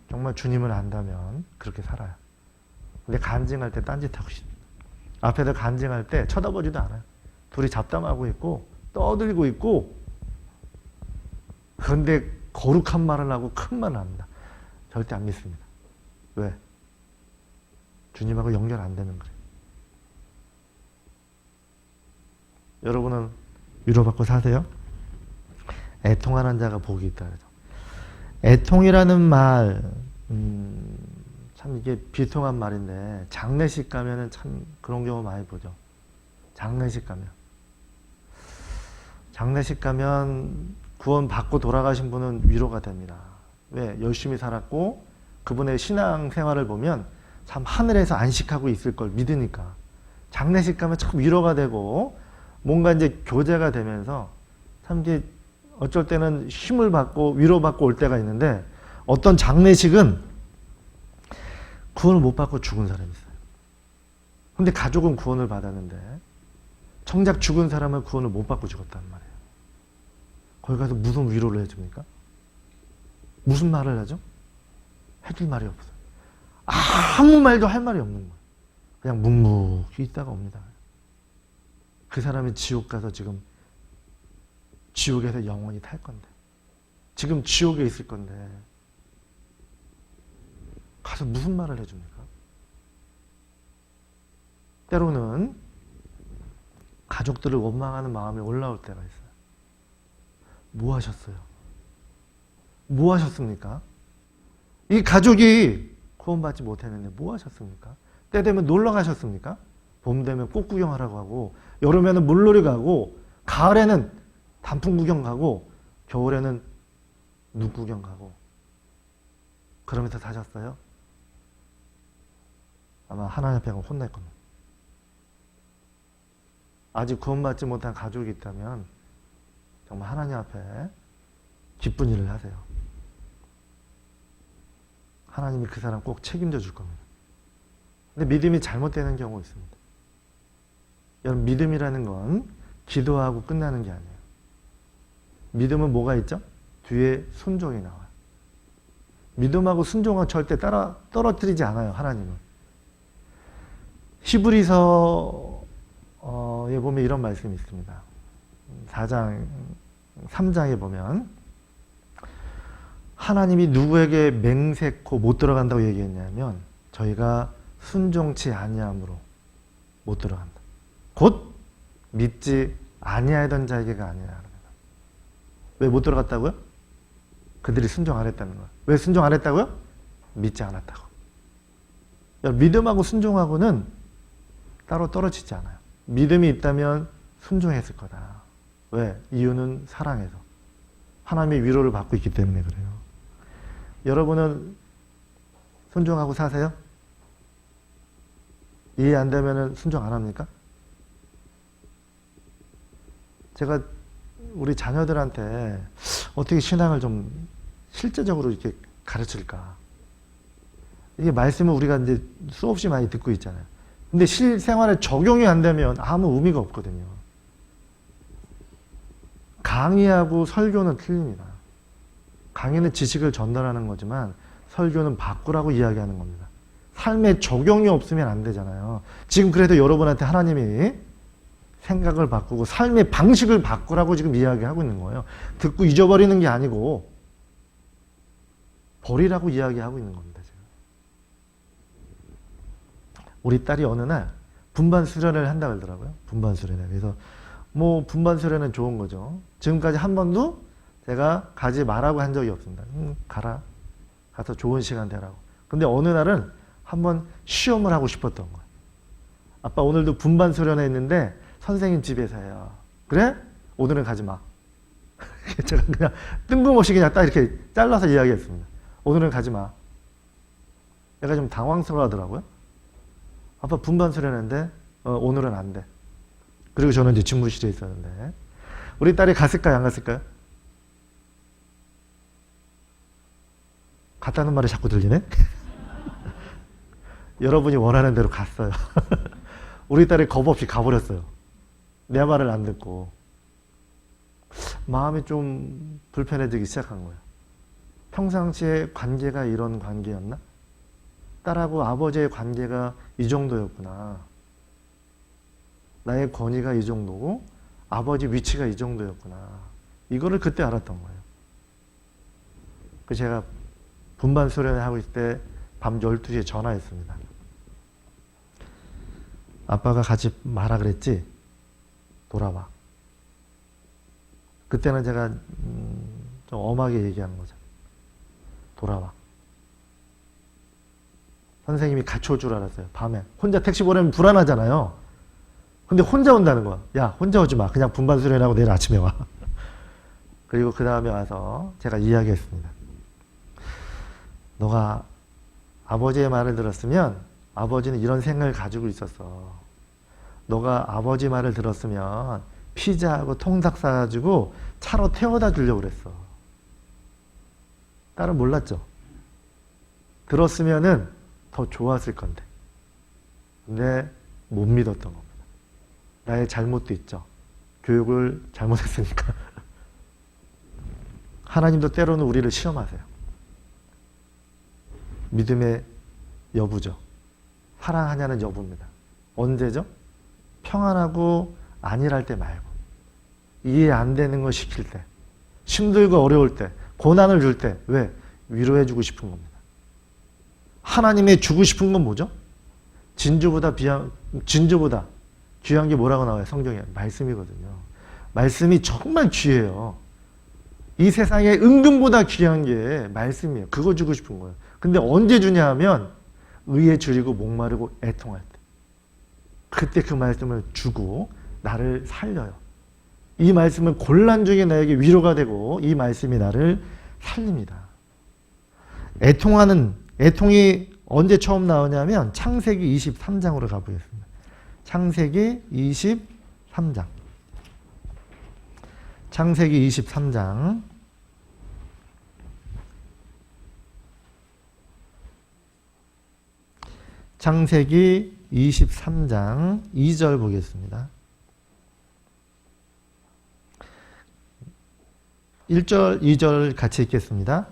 정말 주님을 안다면 그렇게 살아요. 근데 간증할 때 딴짓하고 싶어요. 앞에서 간증할 때 쳐다보지도 않아요. 둘이 잡담하고 있고 떠들고 있고, 그런데 거룩한 말을 하고 큰 말을 합니다. 절대 안 믿습니다. 왜? 주님하고 연결 안 되는 거예요. 여러분은 위로받고 사세요? 애통하는 자가 복이 있다 그러죠. 애통이라는 말, 참 이게 비통한 말인데, 장례식 가면은 참 그런 경우 많이 보죠. 장례식 가면 구원 받고 돌아가신 분은 위로가 됩니다. 왜? 열심히 살았고 그분의 신앙 생활을 보면 참 하늘에서 안식하고 있을 걸 믿으니까. 장례식 가면 참 위로가 되고 뭔가 이제 교제가 되면서 참 이게 어쩔 때는 힘을 받고 위로받고 올 때가 있는데, 어떤 장례식은 구원을 못 받고 죽은 사람이 있어요. 근데 가족은 구원을 받았는데 정작 죽은 사람은 구원을 못 받고 죽었단 말이에요. 거기 가서 무슨 위로를 해줍니까? 무슨 말을 하죠? 해줄 말이 없어요. 아무 말도 할 말이 없는 거예요. 그냥 묵묵히 있다가 옵니다. 그 사람이 지옥 가서 지금 지옥에서 영원히 탈 건데, 지금 지옥에 있을 건데 가서 무슨 말을 해줍니까? 때로는 가족들을 원망하는 마음이 올라올 때가 있어요. 뭐 하셨어요? 뭐 하셨습니까? 이 가족이 구원받지 못했는데 뭐 하셨습니까? 때 되면 놀러 가셨습니까? 봄 되면 꽃 구경하라고 하고, 여름에는 물놀이 가고, 가을에는 단풍 구경 가고, 겨울에는 눈 구경 가고, 그러면서 사셨어요? 아마 하나님 앞에 혼날 겁니다. 아직 구원받지 못한 가족이 있다면 정말 하나님 앞에 기쁜 일을 하세요. 하나님이 그 사람 꼭 책임져 줄 겁니다. 근데 믿음이 잘못되는 경우가 있습니다. 여러분, 믿음이라는 건 기도하고 끝나는 게 아니에요. 믿음은 뭐가 있죠? 뒤에 순종이 나와요. 믿음하고 순종은 절대 떨어뜨리지 않아요, 하나님은. 히브리서에 보면 이런 말씀이 있습니다. 4장, 3장에 보면 하나님이 누구에게 맹세코 못 들어간다고 얘기했냐면, 저희가 순종치 아니함으로 못 들어간다. 곧 믿지 아니하던 자에게가 아니라. 왜 못 들어갔다고요? 그들이 순종 안 했다는 거예요. 왜 순종 안 했다고요? 믿지 않았다고. 믿음하고 순종하고는 따로 떨어지지 않아요. 믿음이 있다면 순종했을 거다. 왜? 이유는 사랑해서. 하나님의 위로를 받고 있기 때문에 그래요. 여러분은 순종하고 사세요? 이해 안 되면 순종 안 합니까? 제가 우리 자녀들한테 어떻게 신앙을 좀 실제적으로 이렇게 가르칠까? 이게 말씀을 우리가 이제 수없이 많이 듣고 있잖아요. 근데 실생활에 적용이 안 되면 아무 의미가 없거든요. 강의하고 설교는 틀립니다. 강의는 지식을 전달하는 거지만 설교는 바꾸라고 이야기하는 겁니다. 삶에 적용이 없으면 안 되잖아요. 지금 그래도 여러분한테 하나님이 생각을 바꾸고 삶의 방식을 바꾸라고 지금 이야기하고 있는 거예요. 듣고 잊어버리는 게 아니고 버리라고 이야기하고 있는 겁니다. 지금. 우리 딸이 어느 날 분반 수련을 한다고 하더라고요. 분반 수련회. 그래서 뭐 분반 수련은 좋은 거죠. 지금까지 한 번도 제가 가지 말라고 한 적이 없습니다. 가라. 가서 좋은 시간 되라고. 근데 어느 날은 한번 시험을 하고 싶었던 거예요. 아빠 오늘도 분반 수련회 있는데 선생님 집에서 해요. 그래? 오늘은 가지 마. 제가 그냥 뜬금없이 그냥 딱 이렇게 잘라서 이야기했습니다. 오늘은 가지 마. 얘가 좀 당황스러워 하더라고요. 아빠 분반 수련회인데 오늘은 안 돼. 그리고 저는 이제 집무실에 있었는데 우리 딸이 갔을까요? 안 갔을까요? 갔다는 말이 자꾸 들리네? 여러분이 원하는 대로 갔어요. 우리 딸이 겁 없이 가버렸어요. 내 말을 안 듣고 마음이 좀 불편해지기 시작한 거예요. 평상시에 관계가 이런 관계였나? 딸하고 아버지의 관계가 이 정도였구나. 나의 권위가 이 정도고 아버지 위치가 이 정도였구나. 이거를 그때 알았던 거예요. 제가 분반 수련을 하고 있을 때 밤 12시에 전화했습니다. 아빠가 가지 마라 그랬지? 돌아와. 그때는 제가 좀 엄하게 얘기하는 거죠. 돌아와. 선생님이 같이 올 줄 알았어요. 밤에. 혼자 택시 보내면 불안하잖아요. 근데 혼자 온다는 거야. 야, 혼자 오지 마. 그냥 분반 수련하고 내일 아침에 와. 그리고 그 다음에 와서 제가 이야기했습니다. 너가 아버지의 말을 들었으면 아버지는 이런 생각을 가지고 있었어. 너가 아버지 말을 들었으면 피자하고 통닭 사가지고 차로 태워다 주려고 그랬어. 딸은 몰랐죠. 들었으면은 더 좋았을 건데. 근데 못 믿었던 겁니다. 나의 잘못도 있죠. 교육을 잘못했으니까. 하나님도 때로는 우리를 시험하세요. 믿음의 여부죠. 사랑하냐는 여부입니다. 언제죠? 평안하고 안일할 때 말고, 이해 안 되는 거 시킬 때, 힘들고 어려울 때, 고난을 줄 때. 왜? 위로해주고 싶은 겁니다. 하나님의 주고 싶은 건 뭐죠? 진주보다 귀한 게 뭐라고 나와요? 성경에 말씀이거든요. 말씀이 정말 귀해요. 이 세상에 은금보다 귀한 게 말씀이에요. 그거 주고 싶은 거예요. 근데 언제 주냐 하면 의에 줄이고 목마르고 애통할 때. 그때 그 말씀을 주고 나를 살려요. 이 말씀은 곤란 중에 나에게 위로가 되고 이 말씀이 나를 살립니다. 애통이 언제 처음 나오냐면 창세기 23장으로 가보겠습니다. 창세기 23장. 창세기 23장. 창세기 23장 2절 보겠습니다. 1절, 2절 같이 읽겠습니다.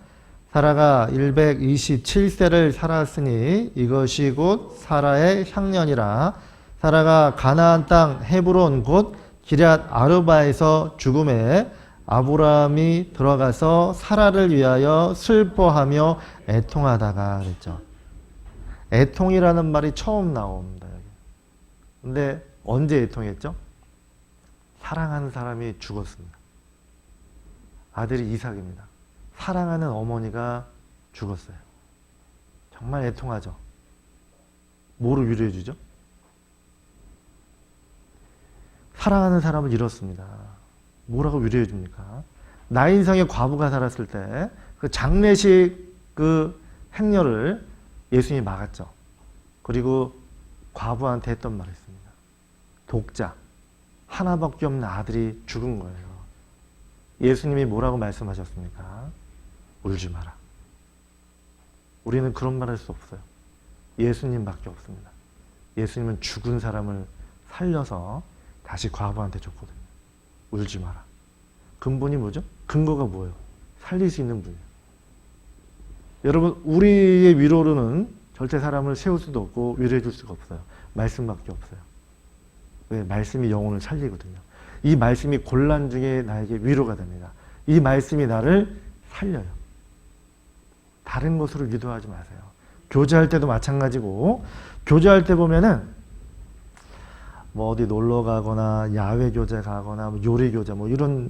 사라가 127세를 살았으니 이것이 곧 사라의 향년이라. 사라가 가나안 땅 헤브론 곧 기럇 아르바에서 죽음에 아브라함이 들어가서 사라를 위하여 슬퍼하며 애통하다가 그랬죠. 애통이라는 말이 처음 나옵니다. 근데 언제 애통했죠? 사랑하는 사람이 죽었습니다. 아들이 이삭입니다. 사랑하는 어머니가 죽었어요. 정말 애통하죠. 뭐로 위로해 주죠? 사랑하는 사람을 잃었습니다. 뭐라고 위로해 줍니까? 나인성의 과부가 살았을 때 그 장례식 그 행렬을 예수님이 막았죠. 그리고 과부한테 했던 말이 있습니다. 독자, 하나밖에 없는 아들이 죽은 거예요. 예수님이 뭐라고 말씀하셨습니까? 울지 마라. 우리는 그런 말 할 수 없어요. 예수님밖에 없습니다. 예수님은 죽은 사람을 살려서 다시 과부한테 줬거든요. 울지 마라. 근본이 뭐죠? 근거가 뭐예요? 살릴 수 있는 분이에요. 여러분, 우리의 위로로는 절대 사람을 세울 수도 없고 위로해 줄 수가 없어요. 말씀밖에 없어요. 왜? 말씀이 영혼을 살리거든요. 이 말씀이 곤란 중에 나에게 위로가 됩니다. 이 말씀이 나를 살려요. 다른 것으로 위로하지 마세요. 교제할 때도 마찬가지고, 교제할 때 보면은 뭐 어디 놀러 가거나 야외 교제 가거나 뭐 요리 교제 뭐 이런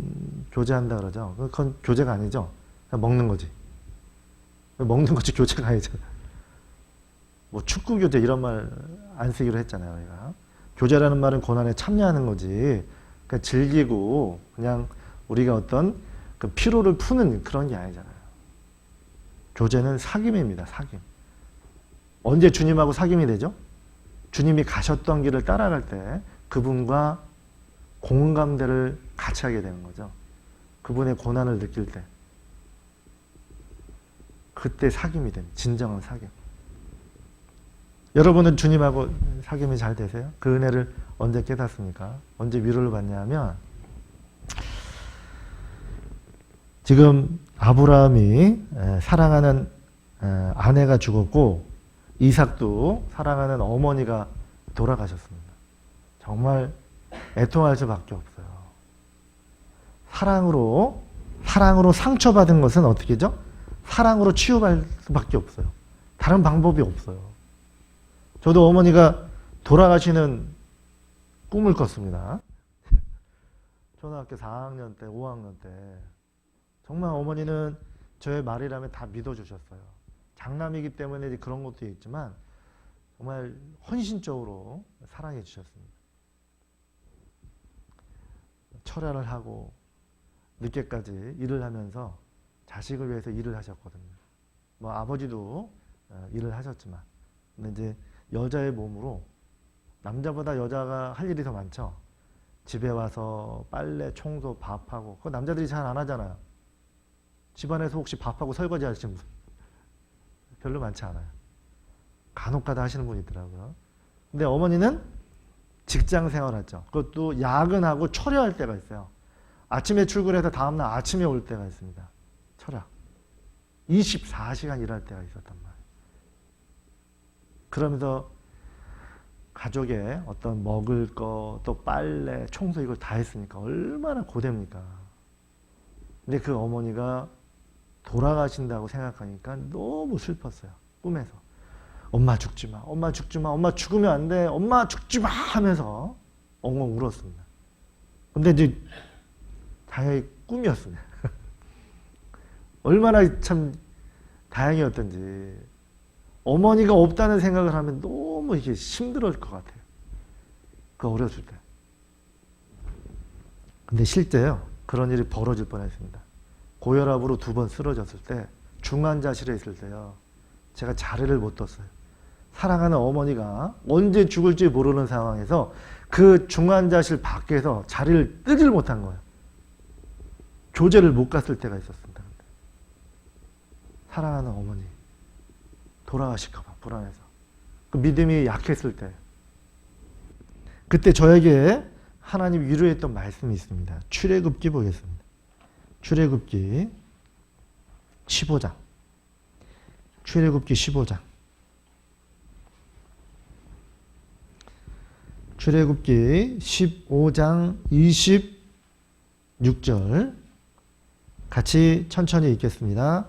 교제한다 그러죠. 그건 교제가 아니죠. 그냥 먹는 거지. 먹는 거지 교제가 아니죠. 뭐 축구 교제 이런 말 안 쓰기로 했잖아요. 우리가. 교제라는 말은 고난에 참여하는 거지. 그러니까 즐기고 그냥 우리가 어떤 그 피로를 푸는 그런 게 아니잖아요. 교제는 사귐입니다. 사귐. 언제 주님하고 사귐이 되죠? 주님이 가셨던 길을 따라갈 때 그분과 공감대를 같이 하게 되는 거죠. 그분의 고난을 느낄 때. 그때 사귐이 됩니다. 진정한 사귐. 여러분은 주님하고 사귐이 잘 되세요? 그 은혜를 언제 깨닫습니까? 언제 위로를 받냐면 지금 아브라함이 사랑하는 아내가 죽었고 이삭도 사랑하는 어머니가 돌아가셨습니다. 정말 애통할 수밖에 없어요. 사랑으로 상처받은 것은 어떻게죠? 사랑으로 치유할 수밖에 없어요. 다른 방법이 없어요. 저도 어머니가 돌아가시는 꿈을 꿨습니다. 초등학교 4학년 때, 5학년 때 정말 어머니는 저의 말이라면 다 믿어주셨어요. 장남이기 때문에 그런 것도 있지만 정말 헌신적으로 사랑해 주셨습니다. 철야를 하고 늦게까지 일을 하면서 자식을 위해서 일을 하셨거든요. 뭐 아버지도 일을 하셨지만 근데 이제 여자의 몸으로 남자보다 여자가 할 일이 더 많죠. 집에 와서 빨래, 청소, 밥하고 그거 남자들이 잘 안 하잖아요. 집안에서 혹시 밥하고 설거지 하시는 분 별로 많지 않아요. 간혹가다 하시는 분이 있더라고요. 근데 어머니는 직장 생활하죠. 그것도 야근하고 철야할 때가 있어요. 아침에 출근해서 다음날 아침에 올 때가 있습니다. 철야. 24시간 일할 때가 있었단 말이에요. 그러면서 가족의 어떤 먹을 거, 또 빨래, 청소 이걸 다 했으니까 얼마나 고됩니까? 근데 그 어머니가 돌아가신다고 생각하니까 너무 슬펐어요. 꿈에서. 엄마 죽지 마, 엄마 죽지 마, 엄마 죽으면 안 돼, 엄마 죽지 마 하면서 엉엉 울었습니다. 근데 이제 당연히 꿈이었습니다. 얼마나 참 다행이었던지. 어머니가 없다는 생각을 하면 너무 이게 힘들을 것 같아요. 그 어렸을 때. 근데 실제요, 그런 일이 벌어질 뻔했습니다. 고혈압으로 2번 쓰러졌을 때, 중환자실에 있을 때요, 제가 자리를 못 뒀어요. 사랑하는 어머니가 언제 죽을지 모르는 상황에서 그 중환자실 밖에서 자리를 뜨질 못한 거예요. 교제를 못 갔을 때가 있었습니다. 사랑하는 어머니 돌아가실까봐 불안해서 그 믿음이 약했을 때 그때 저에게 하나님 위로했던 말씀이 있습니다. 출애굽기 보겠습니다. 출애굽기 15장 출애굽기 15장 출애굽기 15장 26절 같이 천천히 읽겠습니다.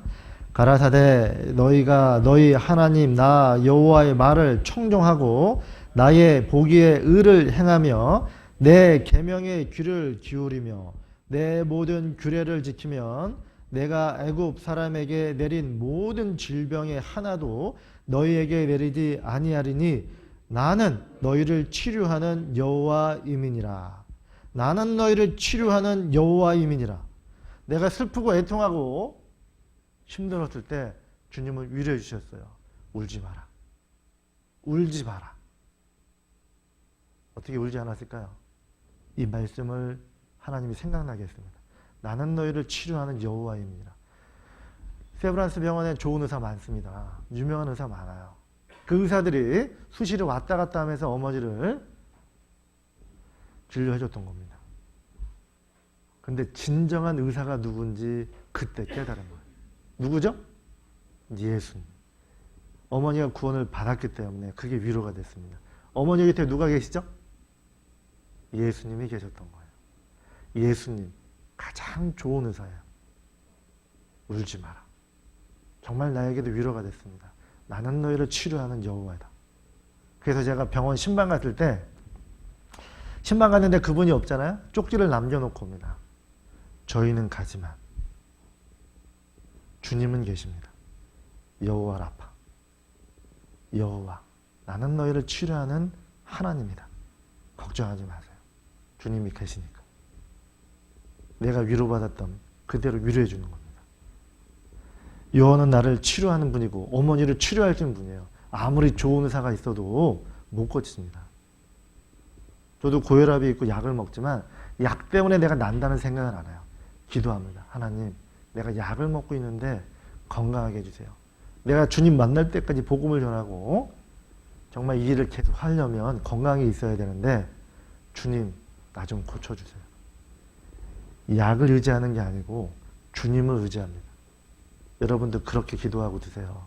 가라사대 너희가 너희 하나님 나 여호와의 말을 청종하고 나의 보기에 의를 행하며 내 계명에 귀를 기울이며 내 모든 규례를 지키면 내가 애굽 사람에게 내린 모든 질병의 하나도 너희에게 내리지 아니하리니 나는 너희를 치료하는 여호와임이니라. 나는 너희를 치료하는 여호와임이니라. 내가 슬프고 애통하고 힘들었을 때 주님은 위로해 주셨어요. 울지 마라. 울지 마라. 어떻게 울지 않았을까요? 이 말씀을 하나님이 생각나게 했습니다. 나는 너희를 치료하는 여호와입니다. 세브란스 병원에 좋은 의사 많습니다. 유명한 의사 많아요. 그 의사들이 수시로 왔다 갔다 하면서 어머니를 진료해 줬던 겁니다. 근데 진정한 의사가 누군지 그때 깨달은 거예요. 누구죠? 예수님. 어머니가 구원을 받았기 때문에 그게 위로가 됐습니다. 어머니 곁에 누가 계시죠? 예수님이 계셨던 거예요. 예수님 가장 좋은 의사예요. 울지 마라. 정말 나에게도 위로가 됐습니다. 나는 너희를 치료하는 여호와다. 그래서 제가 병원 신방 갔을 때 신방 갔는데 그분이 없잖아요. 쪽지를 남겨놓고 옵니다. 저희는 가지만 주님은 계십니다. 여호와 라파. 여호와 나는 너희를 치료하는 하나님이다. 걱정하지 마세요. 주님이 계시니까. 내가 위로받았던 그대로 위로해 주는 겁니다. 여호와는 나를 치료하는 분이고 어머니를 치료할 수 있는 분이에요. 아무리 좋은 의사가 있어도 못 고칩니다. 저도 고혈압이 있고 약을 먹지만 약 때문에 내가 난다는 생각은 안 해요. 기도합니다. 하나님 내가 약을 먹고 있는데 건강하게 해주세요. 내가 주님 만날 때까지 복음을 전하고 정말 이 일을 계속 하려면 건강이 있어야 되는데 주님 나 좀 고쳐주세요. 약을 의지하는 게 아니고 주님을 의지합니다. 여러분도 그렇게 기도하고 드세요.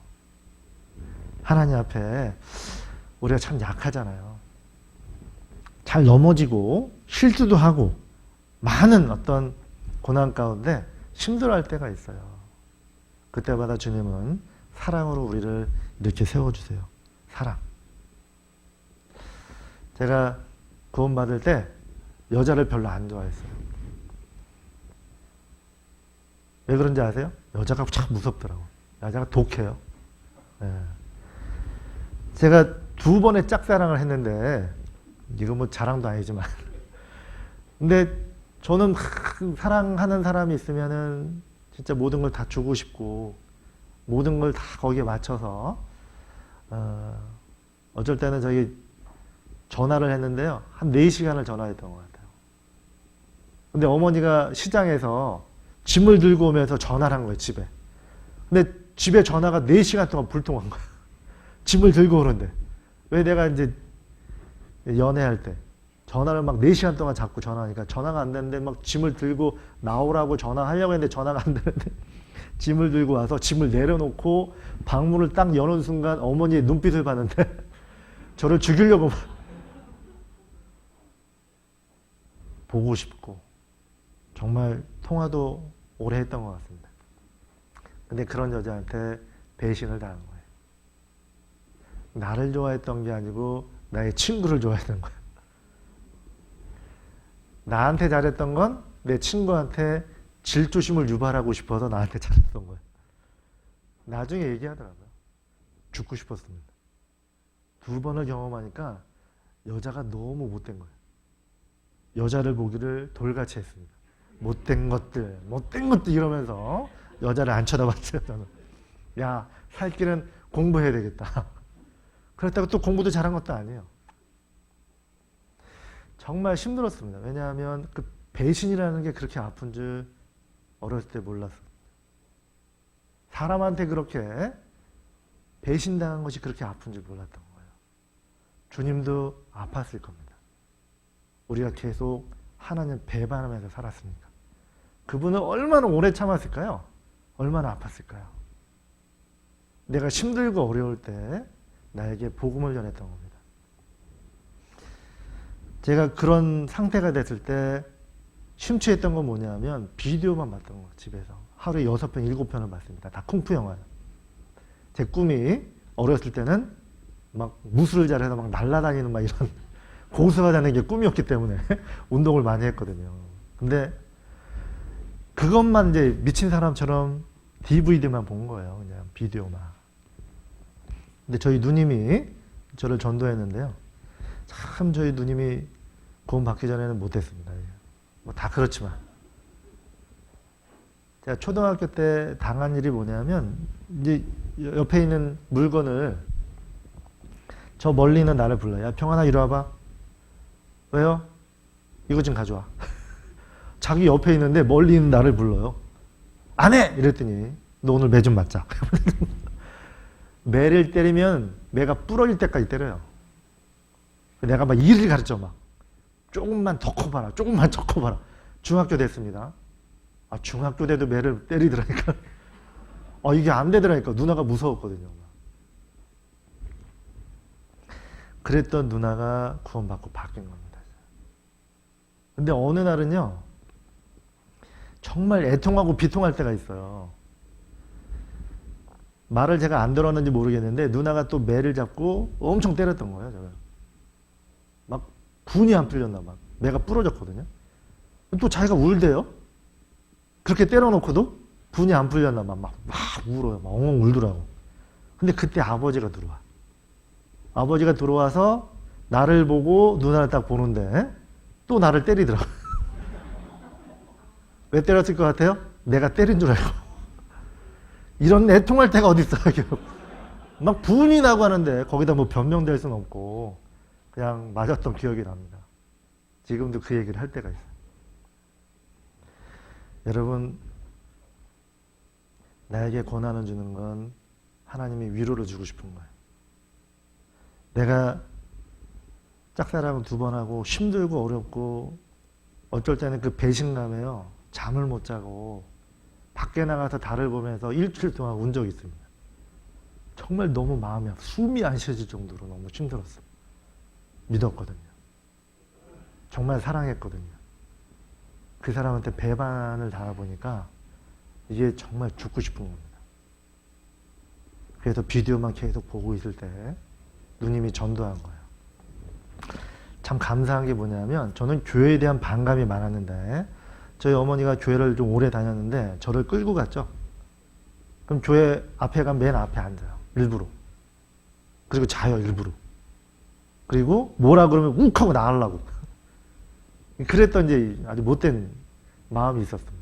하나님 앞에 우리가 참 약하잖아요. 잘 넘어지고 실수도 하고 많은 어떤 고난 가운데 힘들어할 때가 있어요. 그때마다 주님은 사랑으로 우리를 이렇게 세워주세요. 사랑. 제가 구원받을 때 여자를 별로 안 좋아했어요. 왜 그런지 아세요? 여자가 참 무섭더라고. 여자가 독해요. 예. 제가 2번의 짝사랑을 했는데 이거 뭐 자랑도 아니지만 근데 저는 사랑하는 사람이 있으면은 진짜 모든 걸 다 주고 싶고 모든 걸 다 거기에 맞춰서 어쩔 때는 저기 전화를 했는데요. 한 4시간을 전화했던 것 같아요. 근데 어머니가 시장에서 짐을 들고 오면서 전화를 한 거예요, 집에. 근데 집에 전화가 4시간 동안 불통한 거예요. 짐을 들고 오는데. 왜 내가 이제 연애할 때 전화를 막 4시간 동안 잡고 전화하니까 전화가 안 되는데 막 짐을 들고 나오라고 전화하려고 했는데 전화가 안 되는데 짐을 들고 와서 짐을 내려놓고 방문을 딱 여는 순간 어머니의 눈빛을 봤는데 저를 죽이려고 보고 싶고 정말 통화도 오래 했던 것 같습니다. 근데 그런 여자한테 배신을 당한 거예요. 나를 좋아했던 게 아니고 나의 친구를 좋아했던 거예요. 나한테 잘했던 건 내 친구한테 질투심을 유발하고 싶어서 나한테 잘했던 거예요. 나중에 얘기하더라고요. 죽고 싶었습니다. 2번을 경험하니까 여자가 너무 못된 거예요. 여자를 보기를 돌같이 했습니다. 못된 것들 이러면서 여자를 안 쳐다봤어요. 저는. 야, 살 길은 공부해야 되겠다. 그렇다고 또 공부도 잘한 것도 아니에요. 정말 힘들었습니다. 왜냐하면 그 배신이라는 게 그렇게 아픈 줄 어렸을 때 몰랐어요. 사람한테 그렇게 배신당한 것이 그렇게 아픈 줄 몰랐던 거예요. 주님도 아팠을 겁니다. 우리가 계속 하나님 배반하면서 살았으니까. 그분은 얼마나 오래 참았을까요? 얼마나 아팠을까요? 내가 힘들고 어려울 때 나에게 복음을 전했던 겁니다. 제가 그런 상태가 됐을 때 심취했던 건 뭐냐면 비디오만 봤던 거예요. 집에서. 하루에 6편, 7편을 봤습니다. 다 쿵푸 영화예요. 제 꿈이 어렸을 때는 막 무술을 잘해서 막 날아다니는 막 이런 고수가 되는 게 꿈이었기 때문에 운동을 많이 했거든요. 근데 그것만 이제 미친 사람처럼 DVD만 본 거예요. 그냥 비디오만. 근데 저희 누님이 저를 전도했는데요. 참 저희 누님이 구원 받기 전에는 못했습니다. 뭐 다 그렇지만. 제가 초등학교 때 당한 일이 뭐냐면 이제 옆에 있는 물건을 저 멀리 있는 나를 불러요. 야, 평안아 이리 와봐. 왜요? 이거 좀 가져와. 자기 옆에 있는데 멀리 있는 나를 불러요. 안 해! 이랬더니 너 오늘 매 좀 맞자. 매를 때리면 매가 부러질 때까지 때려요. 내가 막 일을 가르쳐 막. 조금만 더 커봐라. 조금만 더 커봐라. 중학교 됐습니다. 아, 중학교 때도 매를 때리더라니까. 이게 안 되더라니까. 누나가 무서웠거든요. 그랬던 누나가 구원받고 바뀐 겁니다. 근데 어느 날은요. 정말 애통하고 비통할 때가 있어요. 말을 제가 안 들었는지 모르겠는데 누나가 또 매를 잡고 엄청 때렸던 거예요. 제가. 막 분이 안 풀렸나 막. 매가 부러졌거든요. 또 자기가 울대요. 그렇게 때려놓고도 분이 안 풀렸나 막 울어요. 막 엉엉 울더라고. 근데 그때 아버지가 들어와. 아버지가 들어와서 나를 보고 누나를 딱 보는데 또 나를 때리더라고. 왜 때렸을 것 같아요? 내가 때린 줄 알고. 이런 애통할 때가 어딨어. 막 분이 나고 하는데 거기다 뭐 변명될 수는 없고 그냥 맞았던 기억이 납니다. 지금도 그 얘기를 할 때가 있어요. 여러분, 나에게 고난을 주는 건 하나님이 위로를 주고 싶은 거예요. 내가 짝사랑을 2번 하고 힘들고 어렵고 어쩔 때는 그 배신감에요. 잠을 못 자고 밖에 나가서 달을 보면서 일주일 동안 운 적이 있습니다. 정말 너무 마음이 아파. 숨이 안 쉬어질 정도로 너무 힘들었어요. 믿었거든요. 정말 사랑했거든요. 그 사람한테 배반을 당해보니까 이게 정말 죽고 싶은 겁니다. 그래서 비디오만 계속 보고 있을 때 누님이 전도한 거예요. 참 감사한 게 뭐냐면 저는 교회에 대한 반감이 많았는데 저희 어머니가 교회를 좀 오래 다녔는데 저를 끌고 갔죠. 그럼 교회 앞에 가면 맨 앞에 앉아요. 일부러. 그리고 자요, 일부러. 그리고 뭐라 그러면 욱 하고 나가려고. 그랬던 이제 아주 못된 마음이 있었습니다.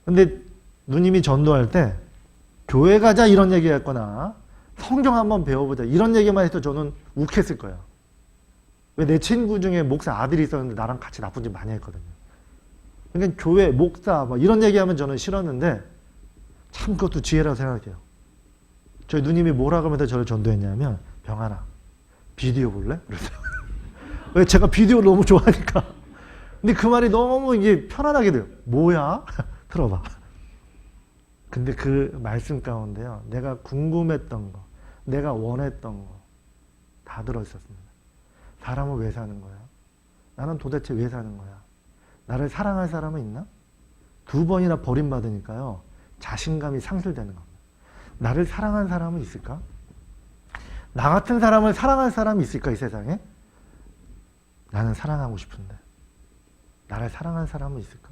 근데 누님이 전도할 때 교회 가자 이런 얘기 했거나 성경 한번 배워보자 이런 얘기만 해도 저는 욱했을 거예요. 왜 내 친구 중에 목사 아들이 있었는데 나랑 같이 나쁜 짓 많이 했거든요. 그러니까 교회, 목사 뭐 이런 얘기하면 저는 싫었는데 참 그것도 지혜라고 생각해요. 저희 누님이 뭐라 그러면서 저를 전도했냐면 병아라 비디오 볼래? 그랬어요. 왜 제가 비디오를 너무 좋아하니까. 근데 그 말이 너무 이게 편안하게 돼요. 뭐야? 들어봐. 근데 그 말씀 가운데요. 내가 궁금했던 거, 내가 원했던 거 다 들어있었습니다. 사람은 왜 사는 거야? 나는 도대체 왜 사는 거야? 나를 사랑할 사람은 있나? 2번이나 버림받으니까요. 자신감이 상실되는 겁니다. 나를 사랑한 사람은 있을까? 나 같은 사람을 사랑할 사람이 있을까 이 세상에? 나는 사랑하고 싶은데 나를 사랑할 사람은 있을까?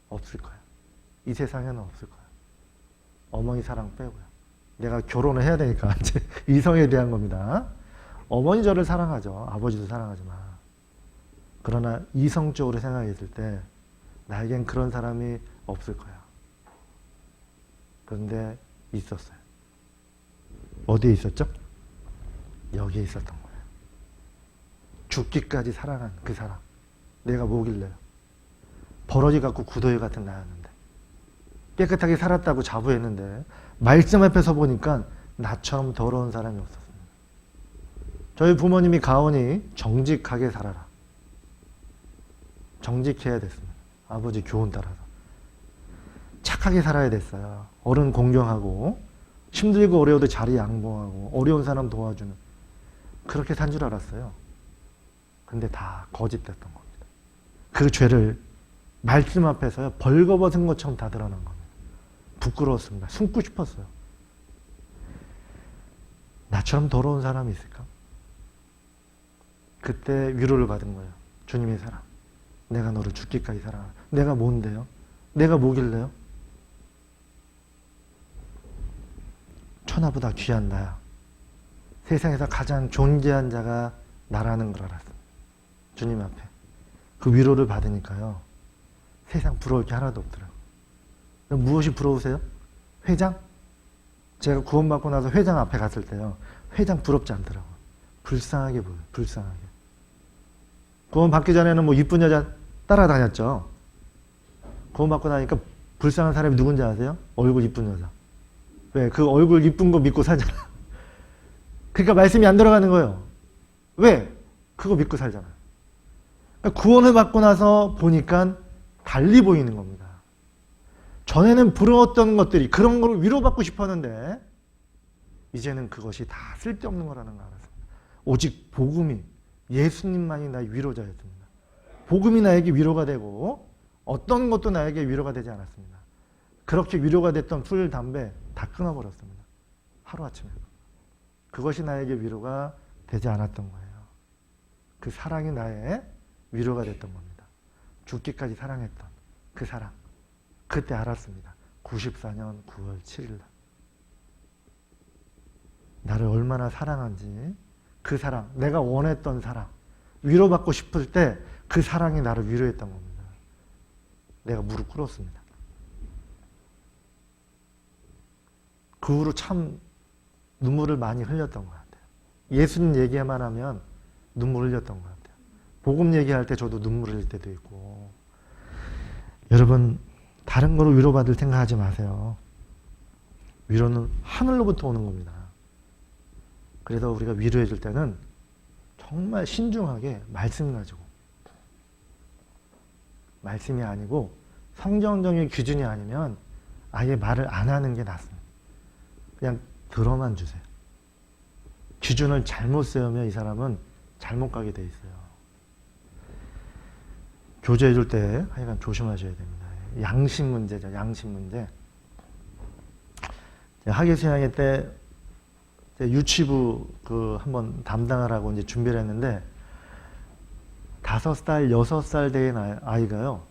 없을 거야. 이 세상에는 없을 거야. 어머니 사랑 빼고요. 내가 결혼을 해야 되니까 이제 이성에 대한 겁니다. 어머니 저를 사랑하죠. 아버지도 사랑하지만 그러나 이성적으로 생각했을 때 나에겐 그런 사람이 없을 거야. 그런데 있었어요. 어디에 있었죠? 여기에 있었던 거예요. 죽기까지 사랑한 그 사람. 내가 뭐길래요? 버러지 같고 구더기 같은 나였는데 깨끗하게 살았다고 자부했는데 말씀 앞에 서 보니까 나처럼 더러운 사람이 없었습니다. 저희 부모님이 가오니 정직하게 살아라. 정직해야 됐습니다. 아버지 교훈 따라서. 착하게 살아야 됐어요. 어른 공경하고 힘들고 어려워도 자리 양보하고 어려운 사람 도와주는 그렇게 산 줄 알았어요. 근데 다 거짓됐던 겁니다. 그 죄를 말씀 앞에서요 벌거벗은 것처럼 다 드러난 겁니다. 부끄러웠습니다. 숨고 싶었어요. 나처럼 더러운 사람이 있을까? 그때 위로를 받은 거예요. 주님의 사랑. 내가 너를 죽기까지 사랑하라. 내가 뭔데요? 내가 뭐길래요? 천하보다 귀한 나야. 세상에서 가장 존귀한 자가 나라는 걸 알았어요. 주님 앞에. 그 위로를 받으니까요. 세상 부러울 게 하나도 없더라고요. 무엇이 부러우세요? 회장? 제가 구원받고 나서 회장 앞에 갔을 때요. 회장 부럽지 않더라고요. 불쌍하게 보여요. 불쌍하게. 구원받기 전에는 뭐 이쁜 여자 따라다녔죠. 구원받고 나니까 불쌍한 사람이 누군지 아세요? 얼굴 이쁜 여자. 왜? 그 얼굴 이쁜 거 믿고 살잖아. 그러니까 말씀이 안 들어가는 거예요. 왜? 그거 믿고 살잖아. 구원을 받고 나서 보니까 달리 보이는 겁니다. 전에는 부러웠던 것들이 그런 걸 위로받고 싶었는데 이제는 그것이 다 쓸데없는 거라는 걸 알았습니다. 오직 복음이 예수님만이 나의 위로자였습니다. 복음이 나에게 위로가 되고 어떤 것도 나에게 위로가 되지 않았습니다. 그렇게 위로가 됐던 술, 담배 다 끊어버렸습니다. 하루아침에. 그것이 나에게 위로가 되지 않았던 거예요. 그 사랑이 나의 위로가 됐던 겁니다. 죽기까지 사랑했던 그 사랑. 그때 알았습니다. 94년 9월 7일 날. 나를 얼마나 사랑한지 그 사랑, 내가 원했던 사랑, 위로받고 싶을 때 그 사랑이 나를 위로했던 겁니다. 내가 무릎 꿇었습니다. 그 후로 참 눈물을 많이 흘렸던 것 같아요. 예수님 얘기만 하면 눈물 흘렸던 것 같아요. 복음 얘기할 때 저도 눈물 흘릴 때도 있고. 여러분 다른 거로 위로받을 생각하지 마세요. 위로는 하늘로부터 오는 겁니다. 그래서 우리가 위로해 줄 때는 정말 신중하게 말씀 가지고, 말씀이 아니고 성경적인 기준이 아니면 아예 말을 안 하는 게 낫습니다. 그냥 들어만 주세요. 기준을 잘못 세우면 이 사람은 잘못 가게 돼 있어요. 교제해 줄 때 하여간 조심하셔야 됩니다. 양심 문제죠. 양심 문제. 학예수양회 때 유치부 한번 담당하라고 이제 준비를 했는데 5살, 6살 된 아이가요.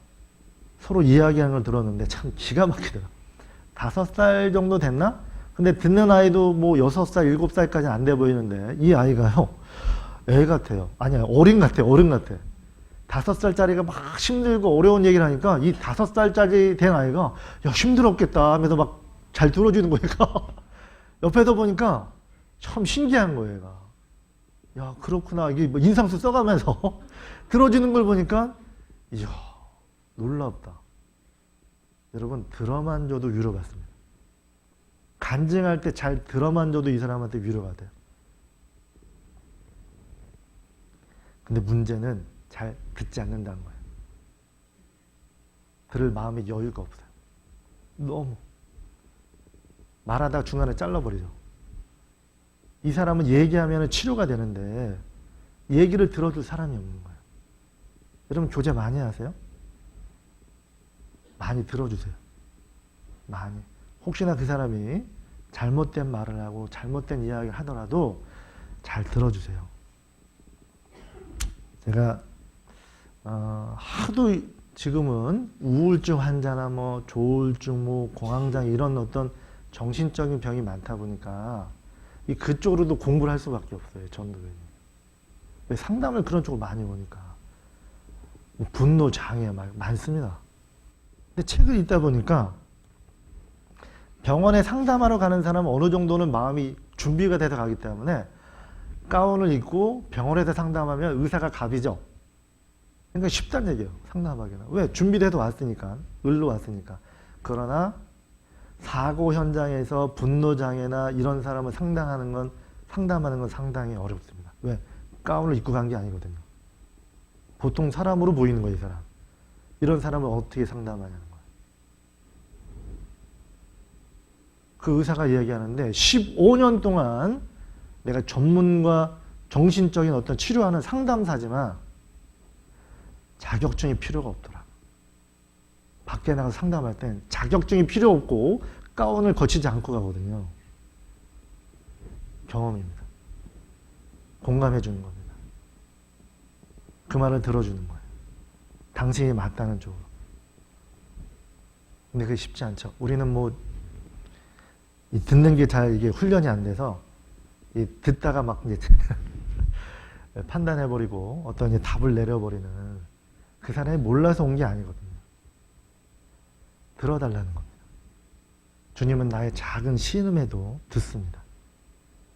서로 이야기하는 걸 들었는데 참 기가 막히더라. 5살 정도 됐나? 근데 듣는 아이도 뭐 6살, 7살까지는 안 돼 보이는데 이 아이가요. 애 같아요. 아니야, 어린 같아요. 어른 같아. 5살짜리가 막 힘들고 어려운 얘기를 하니까 이 5살짜리 된 아이가 야, 힘들었겠다 하면서 막 잘 들어주는 거예요. 옆에서 보니까 참 신기한 거예요. 얘가. 야, 그렇구나. 이게 뭐 인상수 써가면서 들어주는 걸 보니까 이야, 놀랍다. 여러분, 들어만 줘도 위로받습니다. 간증할 때 잘 들어만 줘도 이 사람한테 위로가 돼요. 근데 문제는 잘 듣지 않는다는 거예요. 들을 마음의 여유가 없어요. 너무. 말하다가 중간에 잘라버리죠. 이 사람은 얘기하면 치료가 되는데 얘기를 들어줄 사람이 없는 거예요. 여러분, 교제 많이 하세요? 많이 들어주세요. 많이. 혹시나 그 사람이 잘못된 말을 하고 잘못된 이야기를 하더라도 잘 들어주세요. 제가 하도 지금은 우울증 환자나 뭐 조울증, 뭐 공황장 이런 어떤 정신적인 병이 많다 보니까 그쪽으로도 공부를 할 수밖에 없어요. 전도교님. 왜 상담을 그런 쪽으로 많이 오니까. 분노 장애 많습니다. 근데 책을 읽다 보니까 병원에 상담하러 가는 사람은 어느 정도는 마음이 준비가 돼서 가기 때문에 가운을 입고 병원에서 상담하면 의사가 갑이죠. 그러니까 쉽다는 얘기예요. 상담하기는. 왜? 준비돼서 왔으니까. 을로 왔으니까. 그러나 사고 현장에서 분노장애나 이런 사람을 상담하는 건 상당히 어렵습니다. 왜? 가운을 입고 간 게 아니거든요. 보통 사람으로 보이는 거예요, 이 사람. 이런 사람을 어떻게 상담하냐는 거예요. 그 의사가 이야기하는데 15년 동안 내가 전문가 정신적인 어떤 치료하는 상담사지만 자격증이 필요가 없더라. 밖에 나가서 상담할 땐 자격증이 필요 없고 가운을 거치지 않고 가거든요. 경험입니다. 공감해 주는 겁니다. 그 말을 들어주는 거예요. 당신이 맞다는 쪽으로. 근데 그게 쉽지 않죠. 우리는 뭐 듣는 게 잘 이게 훈련이 안 돼서 듣다가 막 이제 판단해버리고 어떤 답을 내려버리는, 그 사람이 몰라서 온 게 아니거든요. 들어달라는 겁니다. 주님은 나의 작은 신음에도 듣습니다.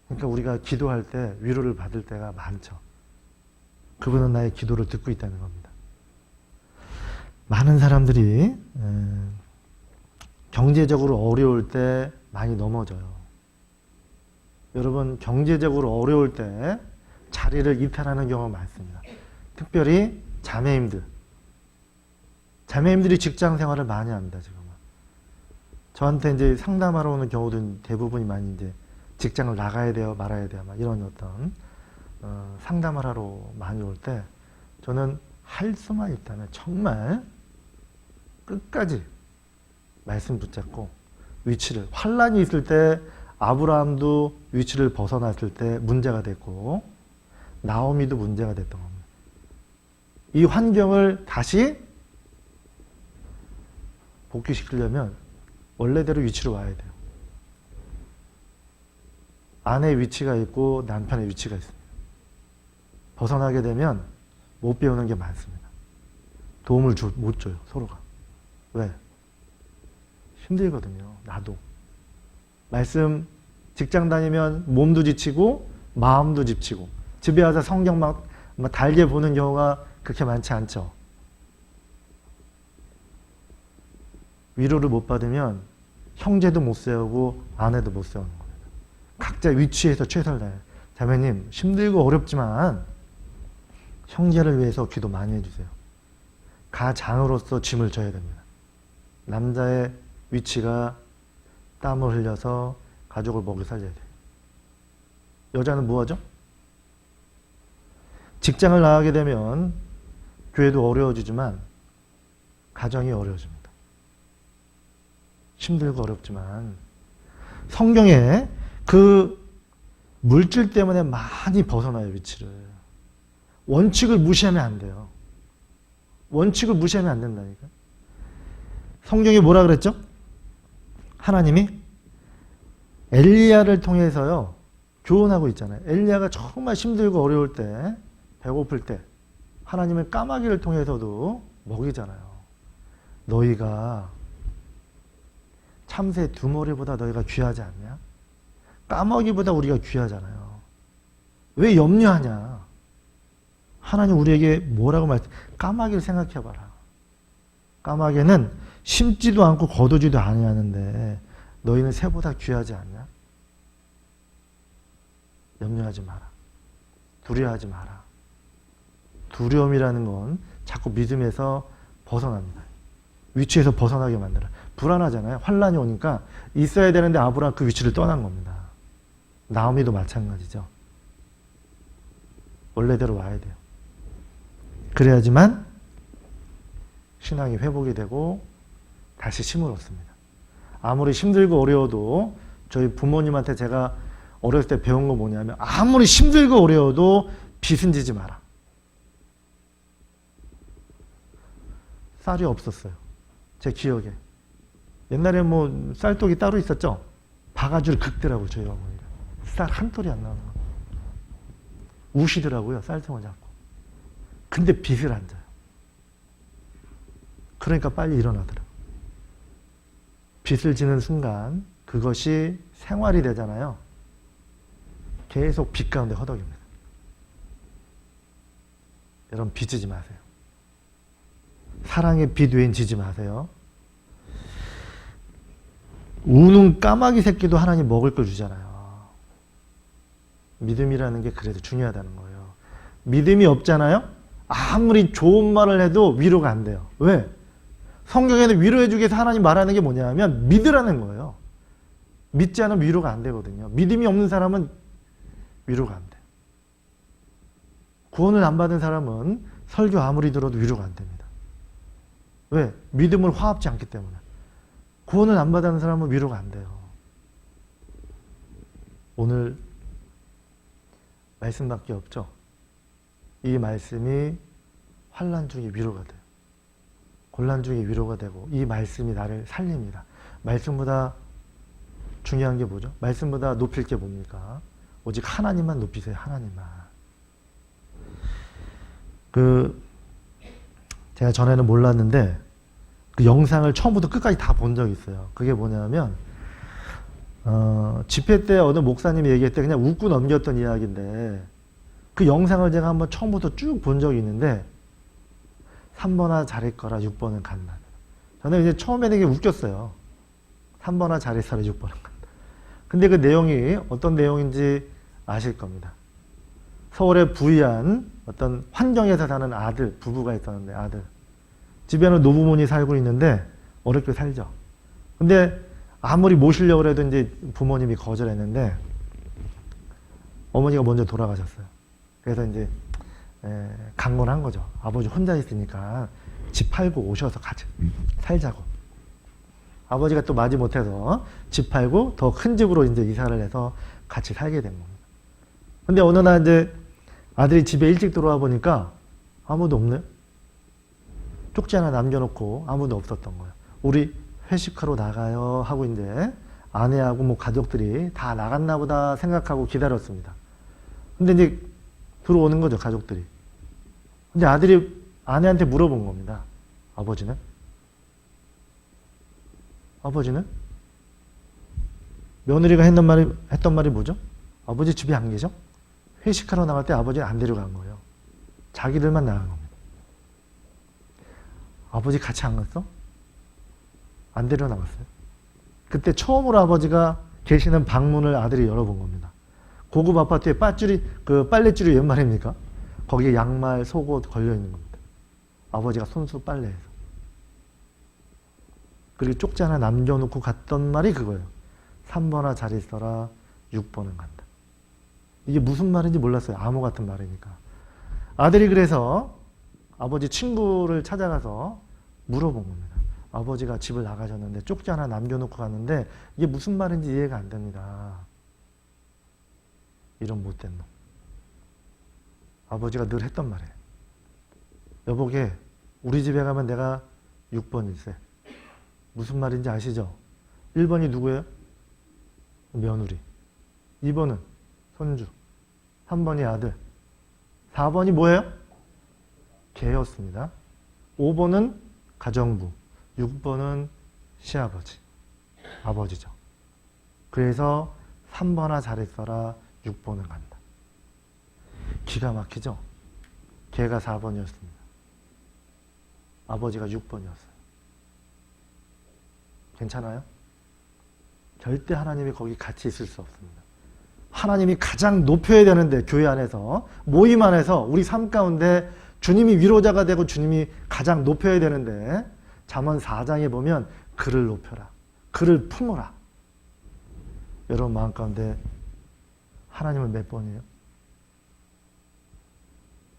그러니까 우리가 기도할 때 위로를 받을 때가 많죠. 그분은 나의 기도를 듣고 있다는 겁니다. 많은 사람들이 경제적으로 어려울 때 많이 넘어져요. 여러분, 경제적으로 어려울 때 자리를 이탈하는 경우가 많습니다. 특별히 자매님들이 직장 생활을 많이 합니다, 지금은. 저한테 이제 상담하러 오는 경우도 대부분이 많이 이제 직장을 나가야 돼요, 말아야 돼요, 막 이런 어떤 상담을 하러 많이 올 때 저는 할 수만 있다면 정말 끝까지 말씀 붙잡고 위치를, 환란이 있을 때 아브라함도 위치를 벗어났을 때 문제가 됐고 나오미도 문제가 됐던 겁니다. 이 환경을 다시 복귀시키려면 원래대로 위치로 와야 돼요. 아내의 위치가 있고 남편의 위치가 있습니다. 벗어나게 되면 못 배우는 게 많습니다. 도움을 못 줘요, 서로가. 왜? 힘들거든요, 나도. 말씀, 직장 다니면 몸도 지치고 마음도 지치고 집에 와서 성경 막 달게 보는 경우가 그렇게 많지 않죠. 위로를 못 받으면 형제도 못 세우고 아내도 못 세우는 겁니다. 각자 위치에서 최선을 다해요. 자매님, 힘들고 어렵지만 형제를 위해서 기도 많이 해주세요. 가장으로서 짐을 져야 됩니다. 남자의 위치가 땀을 흘려서 가족을 먹여 살려야 돼요. 여자는 뭐하죠? 직장을 나가게 되면 교회도 어려워지지만 가정이 어려워집니다. 힘들고 어렵지만 성경에 그 물질 때문에 많이 벗어나요, 위치를. 원칙을 무시하면 안 돼요. 원칙을 무시하면 안 된다니까. 성경이 뭐라 그랬죠? 하나님이 엘리야를 통해서요, 교훈하고 있잖아요. 엘리야가 정말 힘들고 어려울 때, 배고플 때, 하나님은 까마귀를 통해서도 먹이잖아요. 너희가 참새 두 머리보다 너희가 귀하지 않냐? 까마귀보다 우리가 귀하잖아요. 왜 염려하냐? 하나님 우리에게 뭐라고 까마귀를 생각해봐라. 까마귀는 심지도 않고 거두지도 아니하는데 너희는 새보다 귀하지 않냐? 염려하지 마라. 두려워하지 마라. 두려움이라는 건 자꾸 믿음에서 벗어납니다. 위치에서 벗어나게 만들어요. 불안하잖아요. 환란이 오니까 있어야 되는데 아브라함 그 위치를 떠난 겁니다. 나오미도 마찬가지죠. 원래대로 와야 돼요. 그래야지만 신앙이 회복이 되고 다시 힘을 얻습니다. 아무리 힘들고 어려워도 저희 부모님한테 제가 어렸을 때 배운 거 뭐냐면 아무리 힘들고 어려워도 빚은 지지 마라. 쌀이 없었어요. 제 기억에. 옛날에 뭐 쌀독이 따로 있었죠? 바가지를 긁더라고요, 저희 어머니가. 쌀 한 톨이 안 나오는 거. 우시더라고요, 쌀통을 잡고. 근데 빚을 안 져요. 그러니까 빨리 일어나더라고요. 빚을 지는 순간 그것이 생활이 되잖아요. 계속 빚 가운데 허덕입니다. 여러분 빚지지 마세요. 사랑의 빚 외엔 지지 마세요. 우는 까마귀 새끼도 하나님 먹을 걸 주잖아요. 믿음이라는 게 그래도 중요하다는 거예요. 믿음이 없잖아요? 아무리 좋은 말을 해도 위로가 안 돼요. 왜? 성경에는 위로해 주기 위해서 하나님 말하는 게 뭐냐면 믿으라는 거예요. 믿지 않으면 위로가 안 되거든요. 믿음이 없는 사람은 위로가 안 돼요. 구원을 안 받은 사람은 설교 아무리 들어도 위로가 안 됩니다. 왜? 믿음을 화합지 않기 때문에. 구원을 안 받은 사람은 위로가 안 돼요. 오늘 말씀밖에 없죠. 이 말씀이 환난 중에 위로가 돼요. 곤란 중에 위로가 되고 이 말씀이 나를 살립니다. 말씀보다 중요한 게 뭐죠? 말씀보다 높일 게 뭡니까? 오직 하나님만 높이세요. 하나님만. 제가 전에는 몰랐는데 그 영상을 처음부터 끝까지 다 본 적이 있어요. 그게 뭐냐면 집회 때 어느 목사님이 얘기할 때 그냥 웃고 넘겼던 이야기인데 그 영상을 제가 한번 처음부터 쭉 본 적이 있는데 3번아 잘했거라 6번은 간다. 저는 이제 처음에는 이게 웃겼어요. 3번아 잘했어라 6번은 간다. 근데 그 내용이 어떤 내용인지 아실 겁니다. 서울에 부유한 어떤 환경에서 사는 아들, 부부가 있었는데 아들. 집에는 노부모니 살고 있는데 어렵게 살죠. 근데 아무리 모시려고 해도 이제 부모님이 거절했는데 어머니가 먼저 돌아가셨어요. 그래서 이제 강권을 한 거죠. 아버지 혼자 있으니까 집 팔고 오셔서 같이 살자고. 아버지가 또 마지 못해서 집 팔고 더 큰 집으로 이제 이사를 해서 같이 살게 된 겁니다. 근데 어느 날 이제 아들이 집에 일찍 들어와 보니까 아무도 없네요. 쪽지 하나 남겨놓고 아무도 없었던 거예요. 우리 회식하러 나가요 하고 이제 아내하고 뭐 가족들이 다 나갔나 보다 생각하고 기다렸습니다. 근데 이제 들어오는 거죠, 가족들이. 근데 아들이 아내한테 물어본 겁니다. 아버지는? 아버지는? 며느리가 했던 말이 뭐죠? 아버지 집에 안 계셔? 회식하러 나갈 때 아버지는 안 데려간 거예요. 자기들만 나간 겁니다. 아버지 같이 안 갔어? 안 데려나갔어요. 그때 처음으로 아버지가 계시는 방문을 아들이 열어본 겁니다. 고급 아파트에 빨랫줄이 웬 말입니까? 거기에 양말, 속옷 걸려 있는 겁니다. 아버지가 손수 빨래해서. 그리고 쪽지 하나 남겨놓고 갔던 말이 그거예요. 3번아 잘 있어라, 6번은 간다. 이게 무슨 말인지 몰랐어요. 암호 같은 말이니까. 아들이 그래서 아버지 친구를 찾아가서 물어본 겁니다. 아버지가 집을 나가셨는데 쪽지 하나 남겨놓고 갔는데 이게 무슨 말인지 이해가 안 됩니다. 이런 못된 놈. 아버지가 늘 했던 말이에요. 여보게, 우리 집에 가면 내가 6번일세. 무슨 말인지 아시죠? 1번이 누구예요? 며느리. 2번은 손주. 3번이 아들. 4번이 뭐예요? 개였습니다. 5번은 가정부. 6번은 시아버지. 아버지죠. 그래서 3번아 잘했어라, 6번은 간다. 기가 막히죠? 걔가 4번이었습니다. 아버지가 6번이었어요. 괜찮아요? 절대 하나님이 거기 같이 있을 수 없습니다. 하나님이 가장 높여야 되는데, 교회 안에서, 모임 안에서, 우리 삶 가운데 주님이 위로자가 되고 주님이 가장 높여야 되는데, 잠언 4장에 보면 그를 높여라, 그를 품어라. 여러분 마음 가운데 하나님은 몇 번이에요?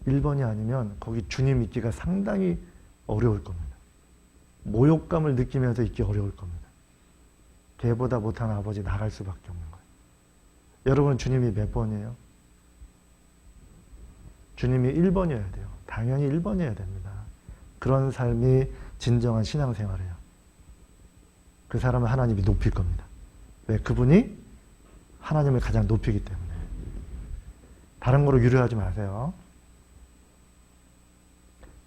1번이 아니면 거기 주님 있기가 상당히 어려울 겁니다. 모욕감을 느끼면서 있기 어려울 겁니다. 걔보다 못한 아버지 나갈 수밖에 없는 거예요. 여러분 주님이 몇 번이에요? 주님이 1번이어야 돼요. 당연히 1번이어야 됩니다. 그런 삶이 진정한 신앙생활이에요. 그 사람은 하나님이 높일 겁니다. 왜? 그분이 하나님을 가장 높이기 때문에. 다른 거로 유료하지 마세요.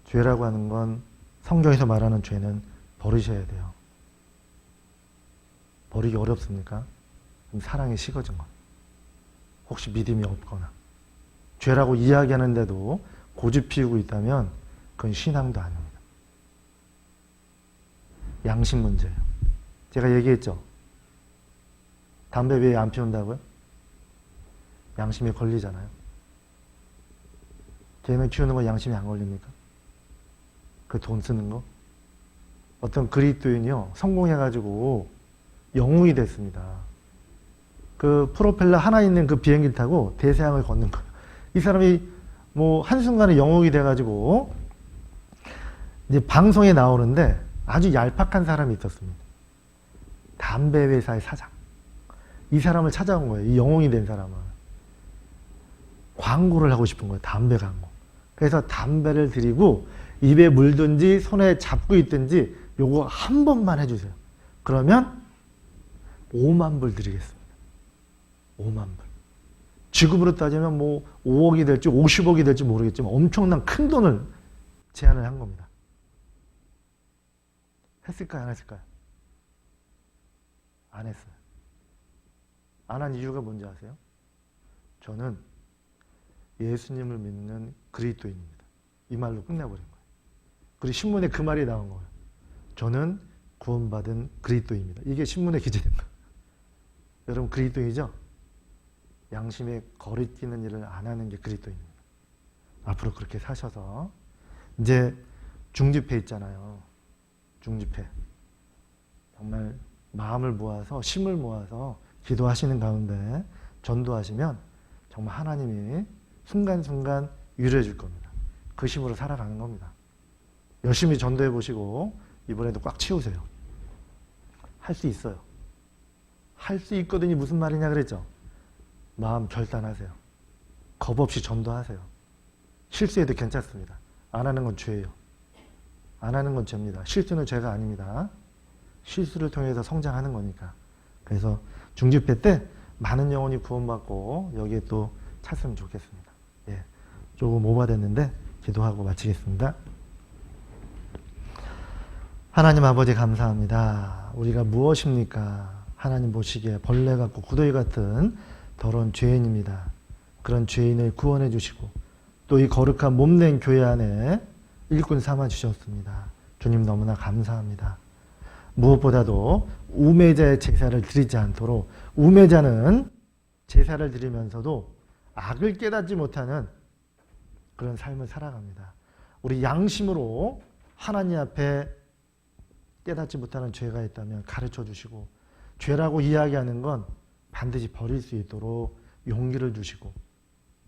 죄라고 하는 건, 성경에서 말하는 죄는 버리셔야 돼요. 버리기 어렵습니까? 그럼 사랑이 식어진 겁니다. 혹시 믿음이 없거나 죄라고 이야기하는데도 고집 피우고 있다면 그건 신앙도 아닙니다. 양심 문제예요. 제가 얘기했죠. 담배 왜 안 피운다고요? 양심에 걸리잖아요. 걔는 피우는 거 양심이 안 걸립니까? 그 돈 쓰는 거? 어떤 그리스도인이요, 성공해가지고 영웅이 됐습니다. 그 프로펠러 하나 있는 그 비행기를 타고 대서양을 걷는 거예요. 이 사람이 뭐 한순간에 영웅이 돼가지고 이제 방송에 나오는데 아주 얄팍한 사람이 있었습니다. 담배 회사의 사장. 이 사람을 찾아온 거예요. 이 영웅이 된 사람은. 광고를 하고 싶은 거예요. 담배 광고. 그래서 담배를 드리고 입에 물든지 손에 잡고 있든지 요거 한 번만 해주세요. 그러면 5만 불 드리겠습니다. 5만 불. 지금으로 따지면 뭐 5억이 될지 50억이 될지 모르겠지만 엄청난 큰 돈을 제안을 한 겁니다. 했을까요? 안 했을까요? 안 했어요. 안 한 이유가 뭔지 아세요? 저는 예수님을 믿는 그리스도인입니다. 이 말로 끝내버린 거예요. 그리고 신문에 그 말이 나온 거예요. 저는 구원받은 그리스도입니다. 이게 신문에 기재된 거예요. 여러분 그리스도이죠? 양심에 거리끼는 일을 안 하는 게 그리스도입니다. 앞으로 그렇게 사셔서 이제 중집회 있잖아요. 중집회. 정말 마음을 모아서 힘을 모아서 기도하시는 가운데 전도하시면 정말 하나님이 순간순간 위로해 줄 겁니다. 그 힘으로 살아가는 겁니다. 열심히 전도해 보시고 이번에도 꽉 채우세요. 할 수 있어요. 할 수 있거든요. 무슨 말이냐 그랬죠? 마음 결단하세요. 겁 없이 전도하세요. 실수해도 괜찮습니다. 안 하는 건 죄예요. 안 하는 건 죄입니다. 실수는 죄가 아닙니다. 실수를 통해서 성장하는 거니까. 그래서 중집회 때 많은 영혼이 구원받고 여기에 또 찼으면 좋겠습니다. 예, 조금 오버됐는데 기도하고 마치겠습니다. 하나님 아버지 감사합니다. 우리가 무엇입니까? 하나님 보시기에 벌레 같고 구더기 같은 더러운 죄인입니다. 그런 죄인을 구원해 주시고 또 이 거룩한 몸낸 교회 안에 일꾼 삼아 주셨습니다. 주님 너무나 감사합니다. 무엇보다도 우매자의 제사를 드리지 않도록, 우매자는 제사를 드리면서도 악을 깨닫지 못하는 그런 삶을 살아갑니다. 우리 양심으로 하나님 앞에 깨닫지 못하는 죄가 있다면 가르쳐 주시고, 죄라고 이야기하는 건 반드시 버릴 수 있도록 용기를 주시고,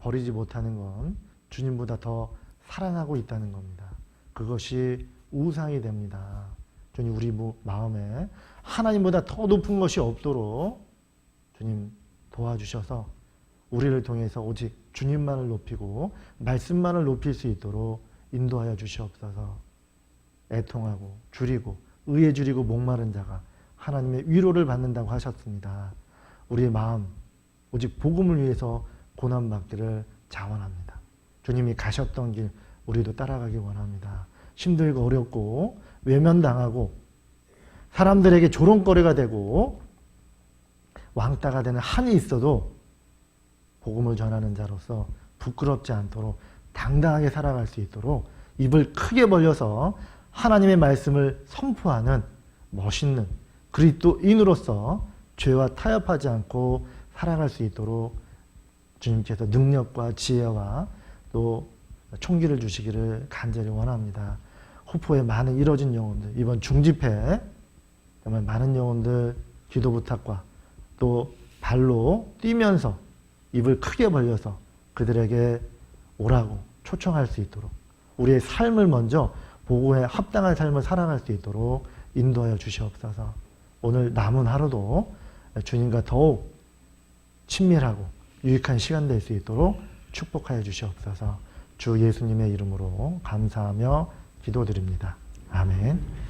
버리지 못하는 건 주님보다 더 사랑하고 있다는 겁니다. 그것이 우상이 됩니다. 주님, 우리 마음에 하나님보다 더 높은 것이 없도록 주님 도와주셔서 우리를 통해서 오직 주님만을 높이고 말씀만을 높일 수 있도록 인도하여 주시옵소서. 애통하고 줄이고 의에 줄이고 목마른 자가 하나님의 위로를 받는다고 하셨습니다. 우리의 마음 오직 복음을 위해서 고난받기를 자원합니다. 주님이 가셨던 길 우리도 따라가기 원합니다. 힘들고 어렵고 외면당하고 사람들에게 조롱거리가 되고 왕따가 되는 한이 있어도 복음을 전하는 자로서 부끄럽지 않도록 당당하게 살아갈 수 있도록 입을 크게 벌려서 하나님의 말씀을 선포하는 멋있는 그리스도인으로서 죄와 타협하지 않고 살아갈 수 있도록 주님께서 능력과 지혜와 또 총기를 주시기를 간절히 원합니다. 후포에 많은 이뤄진 영혼들, 이번 중집회 정말 많은 영혼들 기도 부탁과 또 발로 뛰면서 입을 크게 벌려서 그들에게 오라고 초청할 수 있도록 우리의 삶을 먼저 복음에 합당한 삶을 살아갈 수 있도록 인도하여 주시옵소서. 오늘 남은 하루도 주님과 더욱 친밀하고 유익한 시간 될 수 있도록 축복하여 주시옵소서. 주 예수님의 이름으로 감사하며 기도드립니다. 아멘.